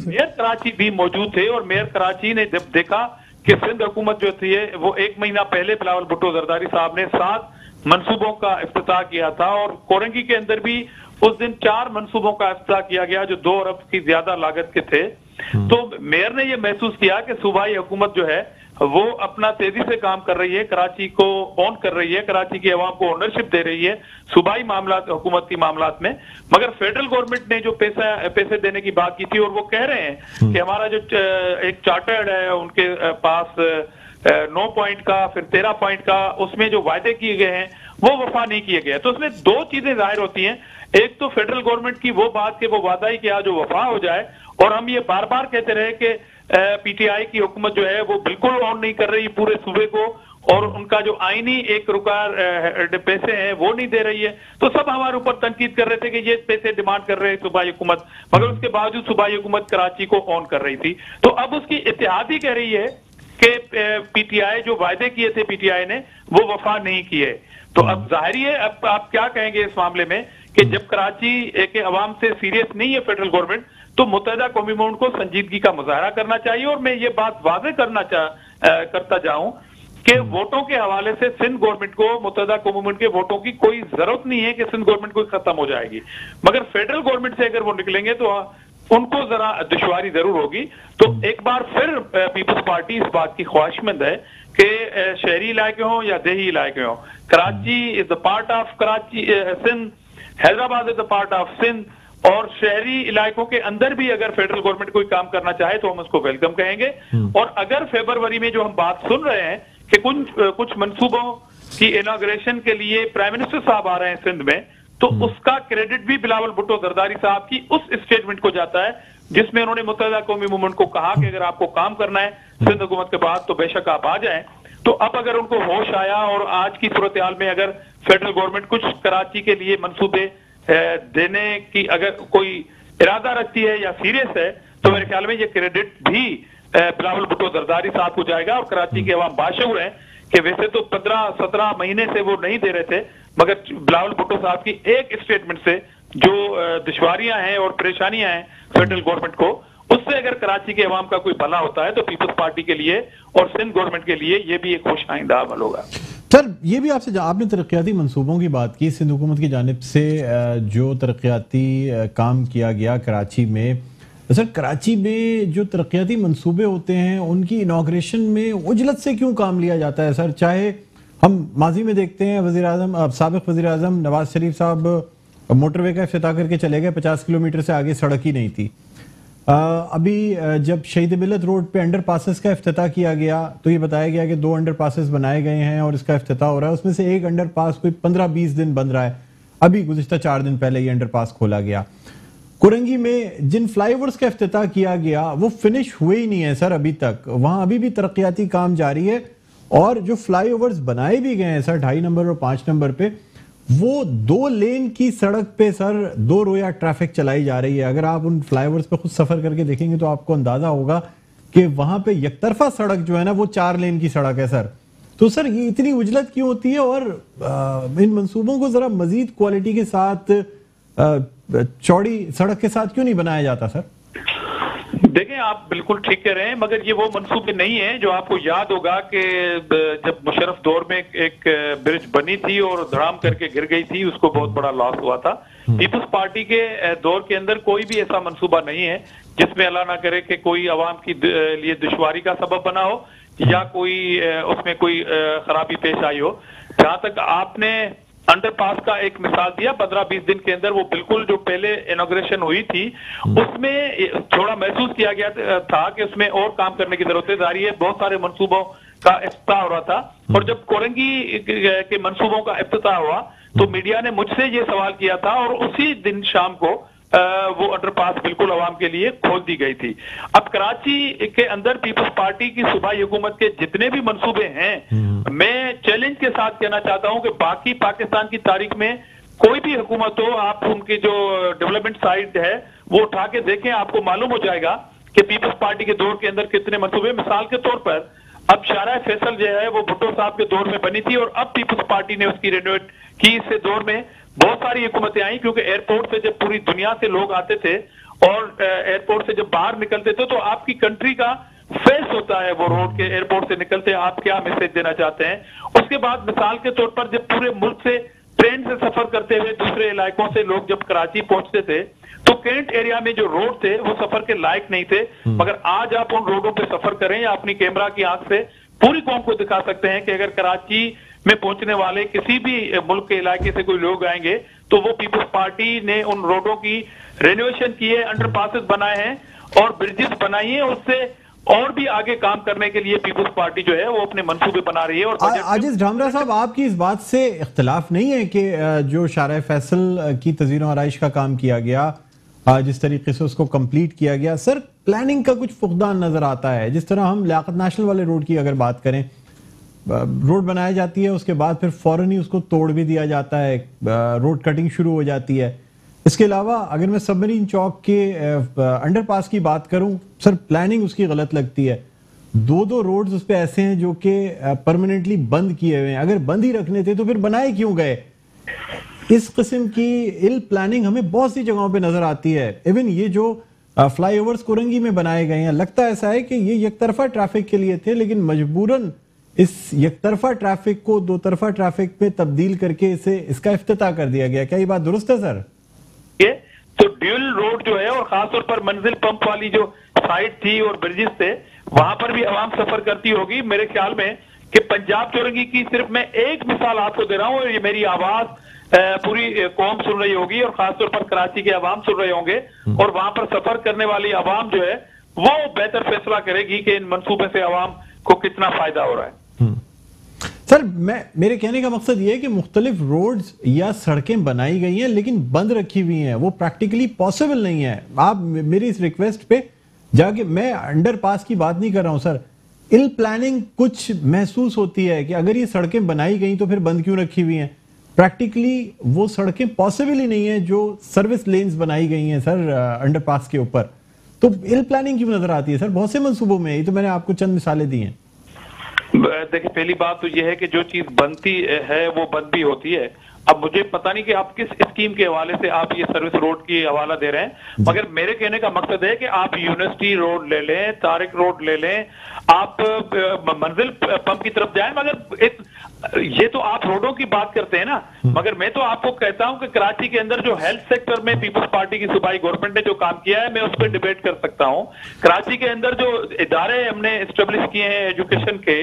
[SPEAKER 4] मेयर कराची भी मौजूद थे, और मेयर कराची ने जब देखा कि सिंध हुकूमत जो थी वो 1 महीना पहले बिलावल भुट्टो जरदारी साहब ने 7 मंसूबों का इफ्तिताह किया था, और कोरंगी के अंदर भी उस दिन 4 मंसूबों का इफ्तिताह किया गया जो 2 अरब की ज्यादा लागत के थे। तो मेयर ने यह महसूस किया कि सूबाई हुकूमत जो है वो अपना तेजी से काम कर रही है, कराची को ऑन कर रही है, कराची की अवाम को ओनरशिप दे रही है सूबाई मामलात, हुकूमती मामलात में। मगर फेडरल गवर्नमेंट ने जो पैसे देने की बात की थी, और वो कह रहे हैं कि हमारा जो एक चार्टर्ड है उनके पास 9 पॉइंट का, फिर 13 पॉइंट का, उसमें जो वायदे किए गए हैं वो वफा नहीं किए गए। तो उसमें 2 चीजें जाहिर होती हैं, एक तो फेडरल गवर्नमेंट की वो बात कि वो वादा ही किया जो वफा हो जाए, और हम ये बार बार कहते रहे कि पीटीआई की हुकूमत जो है वो बिल्कुल ऑन नहीं कर रही पूरे सूबे को, और उनका जो आईनी 1 रुपया पैसे हैं वो नहीं दे रही है। तो सब हमारे ऊपर तनकीद कर रहे थे कि ये पैसे डिमांड कर रहे हैं सूबाई हुकूमत, मगर उसके बावजूद सूबाई हुकूमत कराची को ऑन कर रही थी। तो अब उसकी इत्तेहादी कह रही है कि पीटीआई जो वायदे किए थे पीटीआई ने वो वफा नहीं किए। तो अब जाहिर है, अब आप क्या कहेंगे इस मामले में कि जब कराची के अवाम से सीरियस नहीं है फेडरल गवर्नमेंट, तो मुत्तहिदा कौमी मूवमेंट को संजीदगी का मुजाहरा करना चाहिए। और मैं ये बात वाज़ेह करता जाऊं कि वोटों के हवाले से सिंध गवर्नमेंट को, मुत्तहिदा कौमी मूवमेंट के वोटों की कोई जरूरत नहीं है कि सिंध गवर्नमेंट कोई खत्म हो जाएगी, मगर फेडरल गवर्नमेंट से अगर वो निकलेंगे तो उनको जरा दुश्वारी जरूर होगी। तो एक बार फिर पीपल्स पार्टी इस बात की ख्वाहिशमंद है कि शहरी इलाके हों या देही इलाके हों, Karachi is the part of Karachi Sindh, Hyderabad is the part of Sindh, और शहरी इलाकों के अंदर भी अगर फेडरल गवर्नमेंट कोई काम करना चाहे तो हम उसको वेलकम कहेंगे। और अगर फरवरी में जो हम बात सुन रहे हैं कि कुछ मंसूबों की इनॉग्रेशन के लिए प्राइम मिनिस्टर साहब आ रहे हैं सिंध में, तो उसका क्रेडिट भी बिलावल भुट्टो जरदारी साहब की उस स्टेटमेंट को जाता है जिसमें उन्होंने मुत्तहिदा कौमी मूवमेंट को कहा कि अगर आपको काम करना है सिंध हुकूमत के बाद तो बेशक आप आ जाएं। तो अब अगर उनको होश आया और आज की सूरत हाल में अगर फेडरल गवर्नमेंट कुछ कराची के लिए मंसूबे देने की अगर कोई इरादा रखती है या सीरियस है, तो मेरे ख्याल में ये क्रेडिट भी बिलावल भुट्टो जरदारी साहब को जाएगा। और कराची के अवाम बाशऊर हैं कि वैसे तो 15-17 महीने से वो नहीं दे रहे थे, मगर बिलावल भुट्टो साहब की एक स्टेटमेंट से जो दुश्वारियां हैं और परेशानियां हैं फेडरल गवर्नमेंट को, उससे अगर कराची के अवाम का कोई भला होता है तो पीपल्स पार्टी के लिए और सिंध गवर्नमेंट के लिए ये भी एक खुश आइंदा अमल होगा।
[SPEAKER 1] सर, ये भी आपसे, आपने तरक्याती मंसूबों की बात की, सिंध हुकूमत की जानिब से जो तरक्याती काम किया गया कराची में, सर कराची में जो तरक्याती मंसूबे होते हैं उनकी इनॉग्रेशन में उजलत से क्यों काम लिया जाता है सर? चाहे हम माजी में देखते हैं साबिक वज़ीर आज़म नवाज शरीफ साहब मोटरवे का इफ्तिताह करके चले गए, 50 किलोमीटर से आगे सड़क ही नहीं थी। अभी जब शहीद मिलत रोड पे अंडर पासेस का इफ्तिताह किया गया तो ये बताया गया कि 2 अंडर पासेस बनाए गए हैं और इसका इफ्तिताह हो रहा है, उसमें से एक अंडर पास कोई 15-20 दिन बन रहा है, अभी गुज़िश्ता 4 दिन पहले ये अंडर पास खोला गया। कुरंगी में जिन फ्लाईओवर्स का इफ्तिताह किया गया वो फिनिश हुए ही नहीं है सर अभी तक, वहां अभी भी तरक्याती काम जारी है। और जो फ्लाईओवर्स बनाए भी गए हैं सर 2.5 नंबर और 5 नंबर पे, वो 2 लेन की सड़क पे सर 2 रोया ट्रैफिक चलाई जा रही है। अगर आप उन फ्लाईओवर्स पे खुद सफर करके देखेंगे तो आपको अंदाजा होगा कि वहां पे यकतरफा सड़क जो है ना वो 4 लेन की सड़क है सर। तो सर ये इतनी उजलत क्यों होती है और इन मंसूबों को जरा मजीद क्वालिटी के साथ चौड़ी सड़क के साथ क्यों नहीं बनाया जाता सर?
[SPEAKER 4] देखें, आप बिल्कुल ठीक कह रहे हैं, मगर ये वो मंसूबे नहीं है जो आपको याद होगा कि जब मुशर्रफ दौर में एक ब्रिज बनी थी और धड़ाम करके गिर गई थी, उसको बहुत बड़ा लॉस हुआ था। पीपल्स पार्टी के दौर के अंदर कोई भी ऐसा मंसूबा नहीं है जिसमें अल्लाह ना करे कि कोई अवाम की लिए दुश्वारी का सबब बना हो या कोई उसमें कोई खराबी पेश आई हो। जहां तक आपने अंडरपास का एक मिसाल दिया, 15-20 दिन के अंदर वो बिल्कुल जो पहले इनॉग्रेशन हुई थी उसमें थोड़ा महसूस किया गया था कि उसमें और काम करने की जरूरत है। जारी है बहुत सारे मंसूबों का इफ्तिताह हो रहा था, और जब कोरंगी के मंसूबों का इफ्तिताह हुआ तो मीडिया ने मुझसे ये सवाल किया था और उसी दिन शाम को वो अंडरपास बिल्कुल अवाम के लिए खोल दी गई थी। अब कराची के अंदर पीपल्स पार्टी की सूबाई हुकूमत के जितने भी मंसूबे हैं, मैं चैलेंज के साथ कहना चाहता हूं कि बाकी पाकिस्तान की तारीख में कोई भी हुकूमत हो, आप उनकी जो डेवलपमेंट साइड है वो उठा के देखें, आपको मालूम हो जाएगा कि पीपल्स पार्टी के दौर के अंदर कितने मंसूबे। मिसाल के तौर पर अब शाहराह फैसल जो है वो भुट्टो साहब के दौर में बनी थी और अब पीपल्स पार्टी ने उसकी रिनोवेट की। इससे दौर में बहुत सारी हुकूमतें आई, क्योंकि एयरपोर्ट से जब पूरी दुनिया से लोग आते थे और एयरपोर्ट से जब बाहर निकलते थे तो आपकी कंट्री का फेस होता है वो रोड के, एयरपोर्ट से निकलते आप क्या मैसेज देना चाहते हैं। उसके बाद मिसाल के तौर पर जब पूरे मुल्क से ट्रेन से सफर करते हुए दूसरे इलाकों से लोग जब कराची पहुंचते थे तो कैंट एरिया में जो रोड थे वो सफर के लायक नहीं थे, मगर आज आप उन रोडों पे सफर करें या अपनी कैमरा की आंख से पूरी कौम को दिखा सकते हैं कि अगर कराची में पहुंचने वाले किसी भी मुल्क के इलाके से कोई लोग आएंगे तो वो पीपल्स पार्टी ने उन रोडों की रेनोवेशन की है, अंडरपासेस बनाए हैं और ब्रिजेस बनाई है। उससे और भी आगे काम करने के लिए पीपल्स पार्टी जो है वो अपने मंसूबे बना रही है। और
[SPEAKER 1] आजिज ढामरा साहब, आपकी इस बात से इख्तिलाफ नहीं है कि जो शाहराह फैसल की तज़ीन व आराइश का काम किया गया, जिस तरीके से उसको कंप्लीट किया गया, सर प्लानिंग का कुछ फुकदान नजर आता है। जिस तरह हम लियाकत नेशनल वाले रोड की अगर बात करें, रोड बनाई जाती है उसके बाद फिर फौरन ही उसको तोड़ भी दिया जाता है, रोड कटिंग शुरू हो जाती है। इसके अलावा अगर मैं सबमरीन चौक के अंडरपास की बात करूं, सर प्लानिंग उसकी गलत लगती है। 2 रोड्स उस पे ऐसे हैं जो कि परमानेंटली बंद किए हुए हैं। अगर बंद ही रखने थे तो फिर बनाए क्यों गए? इस किस्म की इल प्लानिंग हमें बहुत सी जगहों पे नजर आती है। इवन ये जो फ्लाईओवर्स कोरंगी में बनाए गए हैं, लगता ऐसा है कि ये एक तरफा ट्रैफिक के लिए थे, लेकिन मजबूरन इस एक तरफा ट्रैफिक को दो तरफा ट्रैफिक में तब्दील करके इसका इफ्तिताह कर दिया गया। क्या ये बात दुरुस्त है सर?
[SPEAKER 4] ये तो ड्यूल रोड जो है और खासतौर पर मंजिल पंप वाली जो साइड थी और ब्रिजेस थे, वहां पर भी आवाम सफर करती होगी मेरे ख्याल में कि पंजाब चौरंगी की सिर्फ मैं एक मिसाल आपको दे रहा हूं और ये मेरी आवाज पूरी कौम सुन रही होगी और खासतौर पर कराची के अवाम सुन रहे होंगे और वहां पर सफर करने वाली आवाम जो है वो बेहतर फैसला करेगी कि इन मंसूबे से आवाम को कितना फायदा हो रहा है।
[SPEAKER 1] सर मेरे कहने का मकसद ये है कि मुख्तलिफ रोड्स या सड़कें बनाई गई हैं लेकिन बंद रखी हुई हैं, वो प्रैक्टिकली पॉसिबल नहीं है। आप मेरी इस रिक्वेस्ट पे जाके, मैं अंडरपास की बात नहीं कर रहा हूं सर, इल प्लानिंग कुछ महसूस होती है कि अगर ये सड़कें बनाई गई तो फिर बंद क्यों रखी हुई हैं? प्रैक्टिकली वो सड़कें पॉसिबल ही नहीं है जो सर्विस लेन्स बनाई गई हैं सर अंडरपास के ऊपर, तो इल प्लानिंग क्यों नजर आती है सर बहुत से मंसूबों में? ये तो मैंने आपको चंद मिसालें दी हैं।
[SPEAKER 4] देखिए, पहली बात तो यह है कि जो चीज बनती है वो बंद भी होती है। अब मुझे पता नहीं कि आप किस स्कीम के हवाले से आप ये सर्विस रोड की हवाला दे रहे हैं, मगर मेरे कहने का मकसद है कि आप यूनिवर्सिटी रोड ले लें, तारिक रोड ले लें, आप मंजिल पंप की तरफ जाएं, मगर ये तो आप रोडों की बात करते हैं ना, मगर मैं तो आपको कहता हूं कि कराची के अंदर जो हेल्थ सेक्टर में पीपल्स पार्टी की सूबाई गवर्नमेंट ने जो काम किया है मैं उस पर डिबेट कर सकता हूं। कराची के अंदर जो इदारे हमने एस्टेब्लिश किए हैं एजुकेशन के,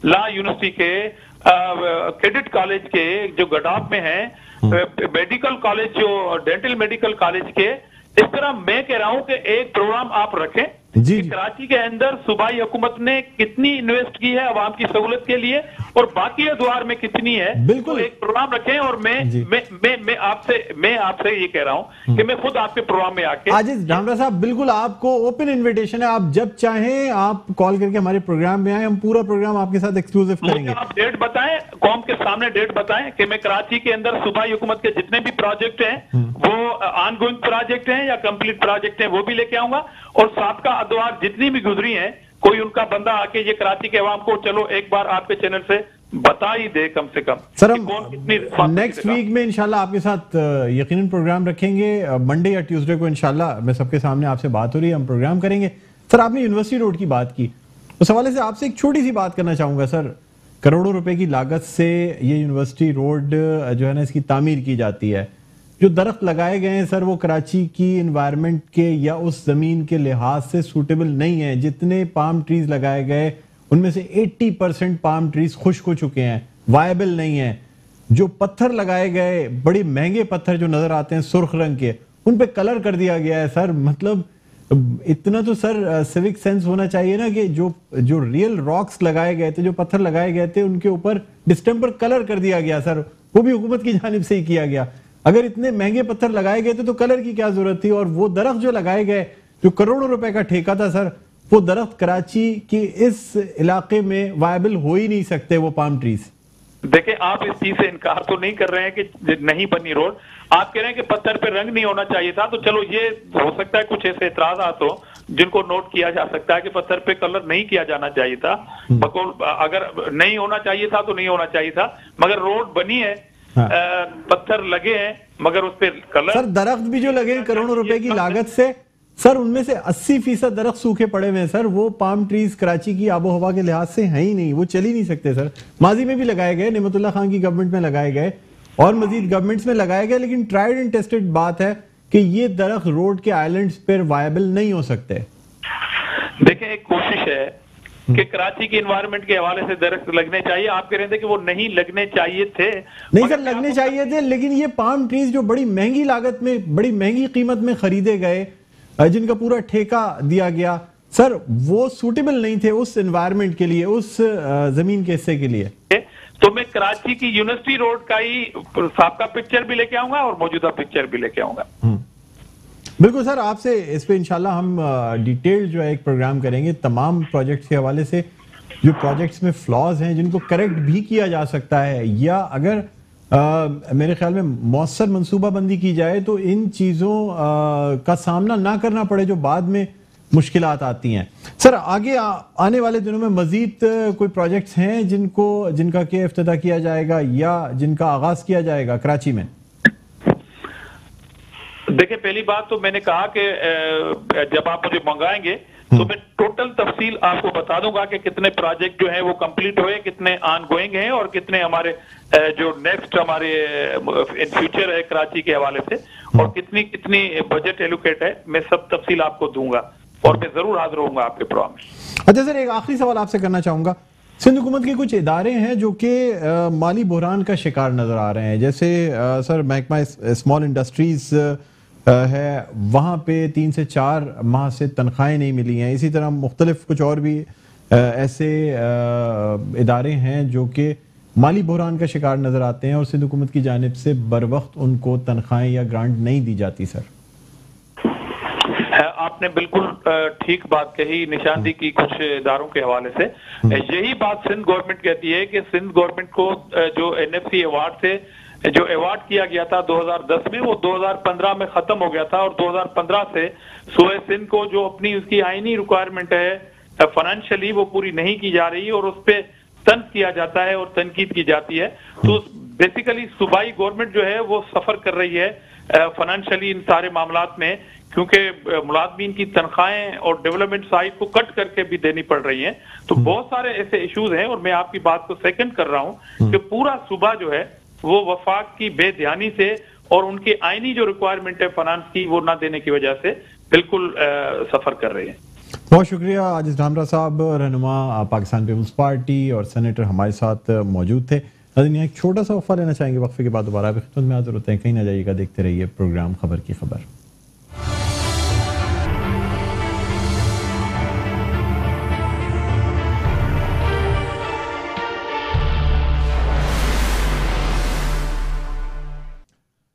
[SPEAKER 4] लॉ यूनिवर्सिटी के, क्रेडिट कॉलेज के जो गडाफ में है, मेडिकल कॉलेज जो डेंटल मेडिकल कॉलेज के, इस तरह मैं कह रहा हूं कि एक प्रोग्राम आप रखें
[SPEAKER 1] जी।
[SPEAKER 4] कराची के अंदर सूबाई हुकूमत ने कितनी इन्वेस्ट की है आवाम की सहूलत के लिए और बाकी अदवार में कितनी है,
[SPEAKER 1] बिल्कुल
[SPEAKER 4] तो एक प्रोग्राम रखें। और मैं आपसे ये कह रहा हूं कि मैं खुद आपके प्रोग्राम में आके
[SPEAKER 1] आजिज ढामरा साहब, बिल्कुल आपको ओपन इनविटेशन है, आप जब चाहें आप कॉल करके हमारे प्रोग्राम में आए, हम पूरा प्रोग्राम आपके साथ एक्सक्लूसिव करेंगे।
[SPEAKER 4] आप डेट बताएं, कौम के सामने डेट बताएं कि मैं कराची के अंदर सूबाई हुकूमत के जितने भी प्रोजेक्ट हैं वो ऑनगोइंग प्रोजेक्ट हैं या कंप्लीट प्रोजेक्ट हैं वो भी लेके आऊंगा, और साथ का अदवार जितनी भी गुजरी हैं कोई उनका बंदा आके ये कराची के अवाम को चलो एक बार आपके चैनल से बता ही दे कम से कम।
[SPEAKER 1] सर हम नेक्स्ट वीक में इंशाल्लाह आपके साथ यकीनन प्रोग्राम रखेंगे, मंडे या ट्यूसडे को इंशाल्लाह मैं सबके सामने आपसे बात हो रही है, हम प्रोग्राम करेंगे। सर आपने यूनिवर्सिटी रोड की बात की, उस हवाले से आपसे एक छोटी सी बात करना चाहूंगा सर। करोड़ों रुपए की लागत से ये यूनिवर्सिटी रोड जो है ना इसकी तामीर की जाती है, जो दरख्त लगाए गए हैं सर वो कराची की एनवायरनमेंट के या उस जमीन के लिहाज से सूटेबल नहीं है। जितने पाम ट्रीज लगाए गए उनमें से 80% पाम ट्रीज खुश्क हो चुके हैं, वायबल नहीं है। जो पत्थर लगाए गए बड़े महंगे पत्थर जो नजर आते हैं सुर्ख रंग के, उन पे कलर कर दिया गया है सर। मतलब इतना तो सर सिविक सेंस होना चाहिए ना कि जो रियल रॉक्स लगाए गए थे, जो पत्थर लगाए गए थे, उनके ऊपर डिस्टेम्पर कलर कर दिया गया सर, वो भी हुकूमत की जानिब से ही किया गया। अगर इतने महंगे पत्थर लगाए गए थे तो कलर की क्या जरूरत थी? और वो दरख्त जो लगाए गए जो करोड़ों रुपए का ठेका था सर, वो दरख्त कराची की इस इलाके में वायबल हो ही नहीं सकते वो पाम ट्रीज।
[SPEAKER 4] देखिए, आप इस चीज से इनकार तो नहीं कर रहे हैं कि नहीं बनी रोड, आप कह रहे हैं कि पत्थर पे रंग नहीं होना चाहिए था, तो चलो ये हो सकता है कुछ ऐसे एतराज़ात हो जिनको नोट किया जा सकता है कि पत्थर पे कलर नहीं किया जाना चाहिए था। अगर नहीं होना चाहिए था तो नहीं होना चाहिए था, मगर रोड बनी है, हाँ। पत्थर लगे हैं मगर उस पर कलर, सर
[SPEAKER 1] दरख्त भी जो लगे करोड़ों रुपए की लागत से सर, उनमें से 80% दरख्त सूखे पड़े हुए हैं सर। वो पाम ट्रीज कराची की आबो हवा के लिहाज से हैं ही नहीं, वो चल ही नहीं सकते सर। माजी में भी लगाए गए, नेमतुल्लाह खान की गवर्नमेंट में लगाए गए और मजीद गवर्नमेंट्स में लगाए गए, लेकिन ट्राइड एंड टेस्टेड बात है कि ये दरख्त रोड के आइलैंड्स पर वायबल नहीं हो सकते।
[SPEAKER 4] देखिए, एक कोशिश है कि कराची की एनवायरनमेंट के हवाले से दरख्त लगने चाहिए, आप कह रहे थे कि वो नहीं लगने चाहिए थे।
[SPEAKER 1] नहीं सर, लगने चाहिए थे, लेकिन ये पाम ट्रीज जो बड़ी महंगी लागत में, बड़ी महंगी कीमत में खरीदे गए, जिनका पूरा ठेका दिया गया सर, वो सूटेबल नहीं थे उस एनवायरनमेंट के लिए, उस जमीन के हिस्से के लिए।
[SPEAKER 4] तो मैं कराची की यूनिवर्सिटी रोड का ही साबका पिक्चर भी लेके आऊंगा और मौजूदा पिक्चर भी लेके आऊंगा।
[SPEAKER 1] बिल्कुल सर, आपसे इस पे इंशाल्लाह हम डिटेल जो है एक प्रोग्राम करेंगे तमाम प्रोजेक्ट्स के हवाले से, जो प्रोजेक्ट्स में फ्लॉज हैं जिनको करेक्ट भी किया जा सकता है, या अगर मेरे ख्याल में मौसर मनसूबाबंदी की जाए तो इन चीज़ों का सामना ना करना पड़े जो बाद में मुश्किलात आती हैं। सर आगे आने वाले दिनों में मजीद कोई प्रोजेक्ट्स हैं जिनका क्या इफ्तिताह किया जाएगा या जिनका आगाज किया जाएगा कराची में?
[SPEAKER 4] देखिए, पहली बात तो मैंने कहा कि जब आप मुझे मंगाएंगे तो मैं टोटल तफसील आपको बता दूंगा कि कितने प्रोजेक्ट जो हैं वो कंप्लीट हुए, कितने ऑन गोइंग हैं और कितने हमारे जो नेक्स्ट हमारे इन फ्यूचर है कराची के हवाले से, और कितनी कितनी बजट एलोकेट है, मैं सब तफसील आपको दूंगा और मैं जरूर हाजिर रहूंगा आपके प्रोग्राम में।
[SPEAKER 1] अच्छा सर, एक आखिरी सवाल आपसे करना चाहूंगा। सिंध हुकूमत के कुछ इदारे हैं जो कि माली बहरान का शिकार नजर आ रहे हैं, जैसे सर महकमा स्मॉल इंडस्ट्रीज है, वहाँ पे 3 से 4 माह से तनख्वाहें नहीं मिली हैं। इसी तरह मुख्तलिफ कुछ और भी ऐसे इदारे हैं जो कि माली बहरान का शिकार नजर आते हैं और सिंध हुकूमत की जानिब से बर वक्त उनको तनख्वाहें या ग्रांट नहीं दी जाती। सर
[SPEAKER 4] आपने बिल्कुल ठीक बात कही, निशानदी की कुछ इदारों के हवाले से। यही बात सिंध गवर्नमेंट कहती है कि सिंध गवर्नमेंट को जो NFC अवार्ड से जो अवार्ड किया गया था 2010 में, वो 2015 में खत्म हो गया था और 2015 से सूबे सिंध को जो अपनी उसकी आईनी रिक्वायरमेंट है फाइनेंशियली वो पूरी नहीं की जा रही और उस पर तंज किया जाता है और तनकीद की जाती है। तो बेसिकली सूबाई गवर्नमेंट जो है वो सफर कर रही है फाइनेंशियली इन सारे मामलात में, क्योंकि मुलाजमीन की तनख्वाहें और डेवलपमेंट साइड को कट करके भी देनी पड़ रही हैं। तो बहुत सारे ऐसे इश्यूज हैं और मैं आपकी बात को सेकंड कर रहा हूं कि पूरा सूबा जो है वो वफाक की बेध्यानी से और उनकी आईनी जो रिक्वायरमेंट है फाइनेंस की वो ना देने की वजह से बिल्कुल सफर कर रहे हैं।
[SPEAKER 1] बहुत शुक्रिया। आजिज ढामरा साहब, रहनुमा पाकिस्तान पीपल्स पार्टी और सेनेटर हमारे साथ मौजूद थे। यहाँ एक छोटा सा वक्फा लेना चाहेंगे, वक्फे के बाद दोबारा भी खिदमत में हाजिर होते हैं। कहीं ना जाइएगा, देखते रहिए प्रोग्राम खबर की खबर।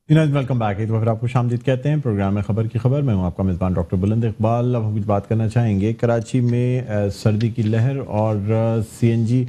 [SPEAKER 1] Welcome back. एक बार आपको शामदीद कहते हैं प्रोग्राम में खबर की खबर। मैं हूं आपका मेज़बान डॉक्टर बुलंद इकबाल। अब हम कुछ बात करना चाहेंगे कराची में सर्दी की लहर और CNG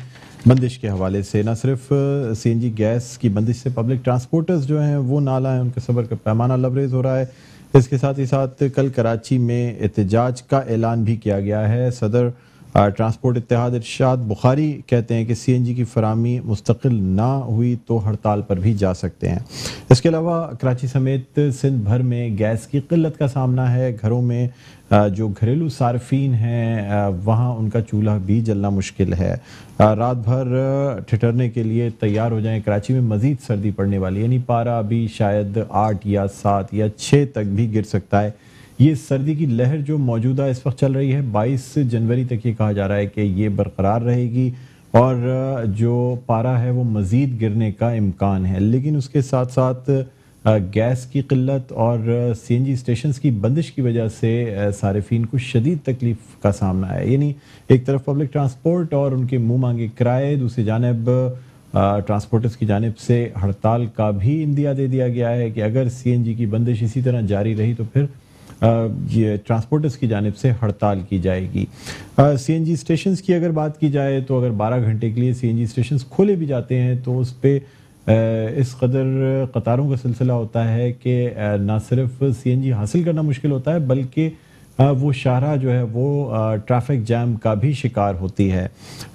[SPEAKER 1] बंदिश के हवाले से। न सिर्फ CNG गैस की बंदिश से पब्लिक ट्रांसपोर्टर्स जो हैं वो नाला है, उनके सबर का पैमाना लबरेज हो रहा है। इसके साथ ही साथ कल कराची में एहतजाज का ऐलान भी किया गया है। सदर ट्रांसपोर्ट इत्तेहाद इरशाद बुखारी कहते हैं कि CNG की फरामी मुस्तकिल ना हुई तो हड़ताल पर भी जा सकते हैं। इसके अलावा कराची समेत सिंध भर में गैस की किल्लत का सामना है। घरों में जो घरेलू सार्फिन हैं वहाँ उनका चूल्हा भी जलना मुश्किल है। रात भर ठिठरने के लिए तैयार हो जाएं। कराची में मज़ीद सर्दी पड़ने वाली, यानी पारा अभी शायद 8 या 7 या 6 तक भी गिर सकता है। ये सर्दी की लहर जो मौजूदा इस वक्त चल रही है 22 जनवरी तक ये कहा जा रहा है कि ये बरकरार रहेगी और जो पारा है वो मज़ीद गिरने का इम्कान है। लेकिन उसके साथ साथ गैस की किल्लत और CNG स्टेशंस की बंदिश की वजह से सारिफीन को शदीद तकलीफ का सामना है। यानी एक तरफ पब्लिक ट्रांसपोर्ट और उनके मुँह मांगे किराए, दूसरी जानिब ट्रांसपोर्टर्स की जानिब से हड़ताल का भी इंदिया दे दिया गया है कि अगर CNG की बंदिश इसी तरह जारी रही तो फिर ये ट्रांसपोर्टर्स की जानिब से हड़ताल की जाएगी। CNG स्टेशंस की अगर बात की जाए तो अगर 12 घंटे के लिए CNG स्टेशंस खोले भी जाते हैं तो उस पर इस कदर कतारों का सिलसिला होता है कि ना सिर्फ CNG हासिल करना मुश्किल होता है बल्कि वो शाहरा जो है वो ट्रैफिक जैम का भी शिकार होती है।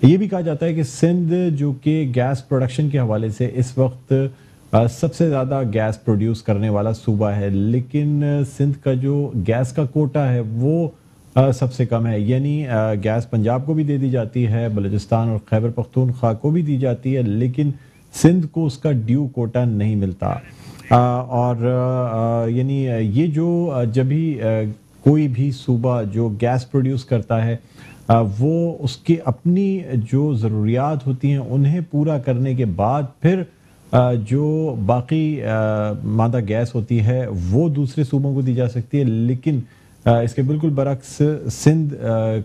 [SPEAKER 1] ये भी कहा जाता है कि सिंध जो कि गैस प्रोडक्शन के हवाले से इस वक्त सबसे ज़्यादा गैस प्रोड्यूस करने वाला सूबा है, लेकिन सिंध का जो गैस का कोटा है वो सबसे कम है। यानी गैस पंजाब को भी दे दी जाती है, बलूचिस्तान और खैबर पख्तूनख्वा को भी दी जाती है, लेकिन सिंध को उसका ड्यू कोटा नहीं मिलता। और यानी ये जो जब भी कोई भी सूबा जो गैस प्रोड्यूस करता है वो उसकी अपनी जो ज़रूरियात होती हैं उन्हें पूरा करने के बाद फिर जो बाकी मादा गैस होती है वो दूसरे सूबों को दी जा सकती है। लेकिन इसके बिल्कुल बरक्स सिंध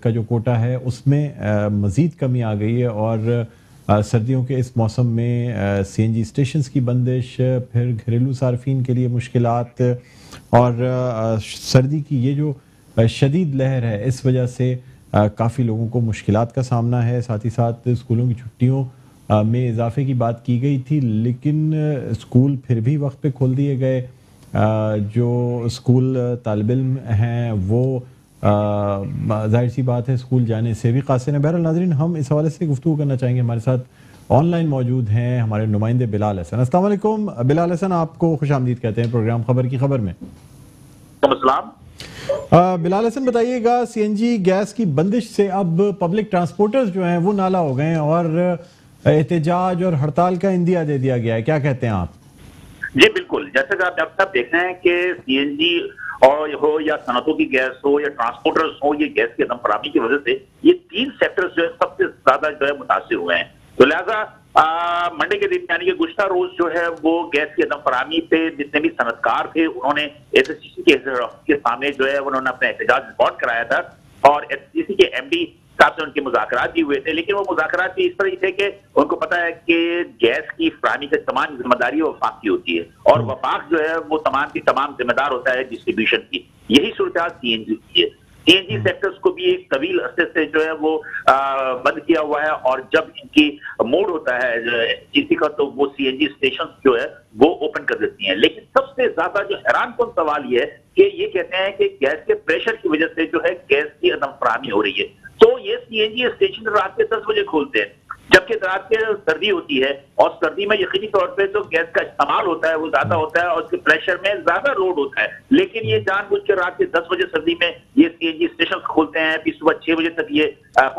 [SPEAKER 1] का जो कोटा है उसमें मज़ीद कमी आ गई है और सर्दियों के इस मौसम में CNG स्टेशंस की बंदिश, फिर घरेलू सार्फिन के लिए मुश्किलात और सर्दी की ये जो शदीद लहर है इस वजह से काफ़ी लोगों को मुश्किलात का सामना है। साथ ही साथ स्कूलों की छुट्टियों में इजाफे की बात की गई थी, लेकिन स्कूल फिर भी वक्त पे खोल दिए गए। जो स्कूल तालिब इल्म हैं वो जाहिर सी बात है स्कूल जाने से भी कासिर हैं। बहरहाल नाज़रीन, हम इस हवाले से गुफ्तगू करना चाहेंगे। हमारे साथ ऑनलाइन मौजूद हैं हमारे नुमाइंदे बिलाल हसन। अस्सलाम वालेकुम बिलाल हसन, आपको खुश आमदीद कहते हैं प्रोग्राम खबर की खबर में। बिलाल हसन बताइएगा, सीएनजी गैस की बंदिश से अब पब्लिक ट्रांसपोर्टर्स जो हैं वो नाला हो गए हैं और एहतजाज और हड़ताल का इंदिया दे दिया गया है, क्या कहते हैं आप?
[SPEAKER 5] जी बिल्कुल, जैसे कि आप सब देख रहे हैं कि सीएनजी और हो या सनतों की गैस हो या ट्रांसपोर्टर्स हो, ये गैस की अदम फराहमी की वजह से ये 3 सेक्टर्स जो है सबसे ज्यादा जो है मुतासिर हुए हैं। तो लिहाजा मंडे के दिन यानी कि गुज़श्ता रोज जो है वो गैस की अदम फराहमी पे जितने भी सनतकार थे उन्होंने एसएससीसी के सामने जो है उन्होंने अपना एहतजाज रिकॉर्ड कराया था और एसएससीसी के एमडी साहब से उनके मुज़ाकरात भी हुए थे, लेकिन वो मुज़ाकरात भी इस तरह थे कि उनको पता है कि गैस की फराहमी की तमाम जिम्मेदारी वफाक की होती है और वफाक जो है वो तमाम की तमाम जिम्मेदार होता है डिस्ट्रीब्यूशन की। यही सूरत सीएनजी की है। सीएनजी सेक्टर्स को भी एक तवील अरसे से जो है वो बंद किया हुआ है और जब इनकी मोड होता है किसी का तो वो सीएनजी स्टेशन जो है वो ओपन कर देती हैं। लेकिन सबसे ज्यादा जो हैरानकुन सवाल ये है कि ये कहते हैं कि गैस के प्रेशर की वजह से जो है गैस की अदम फराहमी हो रही है। तो ये सीएनजी स्टेशन रात के 10 बजे खोलते हैं, जबकि रात के सर्दी होती है और सर्दी में यकीनी तौर पे तो गैस का इस्तेमाल होता है वो ज्यादा होता है और उसके प्रेशर में ज्यादा लोड होता है, लेकिन ये जानबूझ के रात के 10 बजे सर्दी में ये सीएनजी स्टेशन खोलते हैं, फिर सुबह 6 बजे तक ये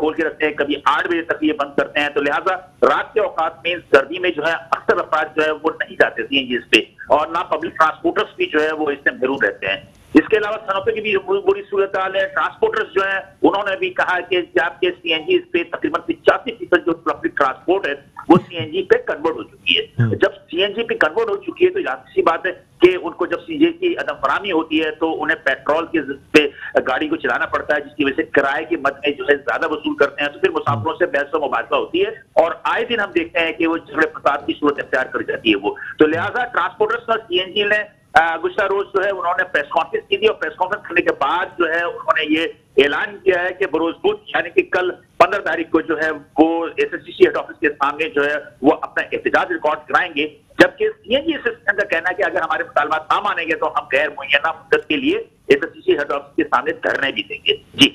[SPEAKER 5] खोल के रखते हैं, कभी 8 बजे तक ये बंद करते हैं। तो लिहाजा रात के औकात में सर्दी में जो है अक्सर अफराद जो है वो नहीं जाते सीएनजी पे और ना पब्लिक ट्रांसपोर्टर्स भी जो है वो इससे महरूम रहते हैं। इसके अलावा सनों की भी बुरी सूरत हाल है। ट्रांसपोर्टर्स जो है उन्होंने भी कहा कि आपके सीएनजी पे तकरीबन 85% जो पब्लिक ट्रांसपोर्ट है वो सीएनजी पे कन्वर्ट हो चुकी है। जब सीएनजी पे कन्वर्ट हो चुकी है तो सी बात है कि उनको जब सीएनजी की अदम फराहमी होती है तो उन्हें पेट्रोल के पे गाड़ी को चलाना पड़ता है, जिसकी वजह से किराए की मद में जो है ज्यादा वसूल करते हैं, तो फिर मुसाफिरों से बहस व मुबादला होती है और आए दिन हम देखते हैं कि वो झगड़े फसाद की सूरत अख्तियार कर जाती है वो। तो लिहाजा ट्रांसपोर्टर्स और सीएनजी ने गुज़श्ता रोज जो है उन्होंने प्रेस कॉन्फ्रेंस की थी और प्रेस कॉन्फ्रेंस करने के बाद जो है उन्होंने ये ऐलान किया है कि बरोज बुध यानी कि कल 15 तारीख को जो है वो एसएससीसी हेड ऑफिस के सामने जो है वो अपना एहतजाज रिकॉर्ड कराएंगे, जबकि सीएनजी एसोसिएशन का कहना है कि अगर हमारे मुतालबात ना मानेंगे तो हम गैर मुअय्यना मुद्दत के लिए एसएससीसी हेड ऑफिस के सामने धरने भी देंगे। जी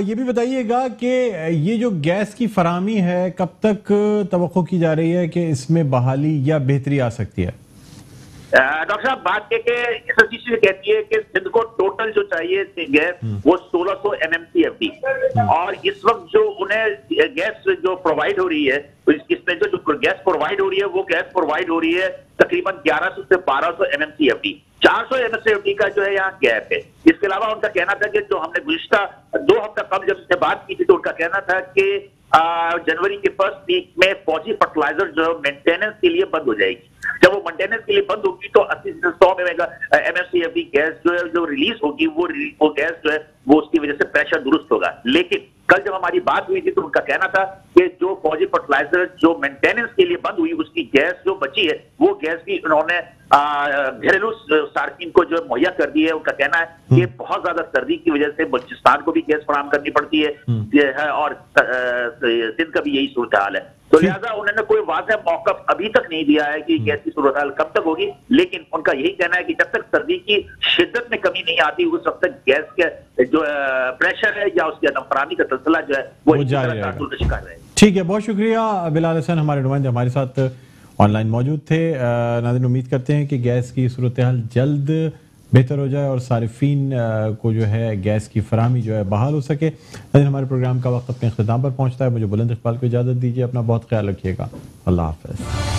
[SPEAKER 1] ये भी बताइएगा कि ये जो गैस की फराहमी है कब तक तवक्को की जा रही है कि इसमें बहाली या बेहतरी आ सकती है?
[SPEAKER 5] डॉक्टर साहब बात एसएससीसी कहती है कि सिंध को टोटल जो चाहिए गैस वो 1600 MMCFD और इस वक्त जो उन्हें गैस जो प्रोवाइड हो रही है इसमें जो गैस प्रोवाइड हो रही है वो गैस प्रोवाइड हो रही है तकरीबन 1100 से 1200 MMCFD। 400 MMCFD का जो है यहाँ गैप है। इसके अलावा उनका कहना था कि जो हमने गुज़श्ता 2 हफ्ता कम जब इससे बात की थी तो उनका कहना था कि जनवरी के फर्स्ट वीक में फौजी फर्टिलाइजर जो मेंटेनेंस के लिए बंद हो जाएगी। जब वो मेंटेनेंस के लिए बंद होगी तो 80 से 100 MMCFD गैस जो है जो रिलीज होगी वो गैस जो है वो उसकी वजह से प्रेशर दुरुस्त होगा। लेकिन कल जब हमारी बात हुई थी तो उनका कहना था कि जो फौजी फर्टिलाइजर जो मेंटेनेंस के लिए बंद हुई उसकी गैस जो बची है वो गैस भी उन्होंने घरेलू सार्फिन को जो मुहैया कर दी है। उनका कहना है कि बहुत ज्यादा सर्दी की वजह से बलूचिस्तान को भी गैस फराहम करनी पड़ती है और सिंध का भी यही सूरत हाल है। तो लिहाजा उन्होंने कोई वाज़ेह मौक़िफ़ अभी तक नहीं दिया है कि गैस की सूरत हाल कब तक होगी, लेकिन उनका यही कहना है कि जब तक सर्दी की शिद्दत में कमी नहीं आती उस वक्त तक गैस के जो प्रेशर है या उसकी अदम फराहमी का सिलसिला जो है वो जारी रहेगा।
[SPEAKER 1] ठीक है, बहुत शुक्रिया बिलाल हसन, हमारे नुमाइंदे हमारे साथ ऑनलाइन मौजूद थे। नाज़रीन उम्मीद करते हैं कि गैस की सूरत हाल जल्द बेहतर हो जाए और सारिफीन को जो है गैस की फराहमी जो है बहाल हो सके। नाज़रीन हमारे प्रोग्राम का वक्त अपने इख्तिताम पर पहुंचता है। मुझे बुलंद इकबाल को इजाज़त दीजिए, अपना बहुत ख्याल रखिएगा। अल्लाह हाफ़िज़।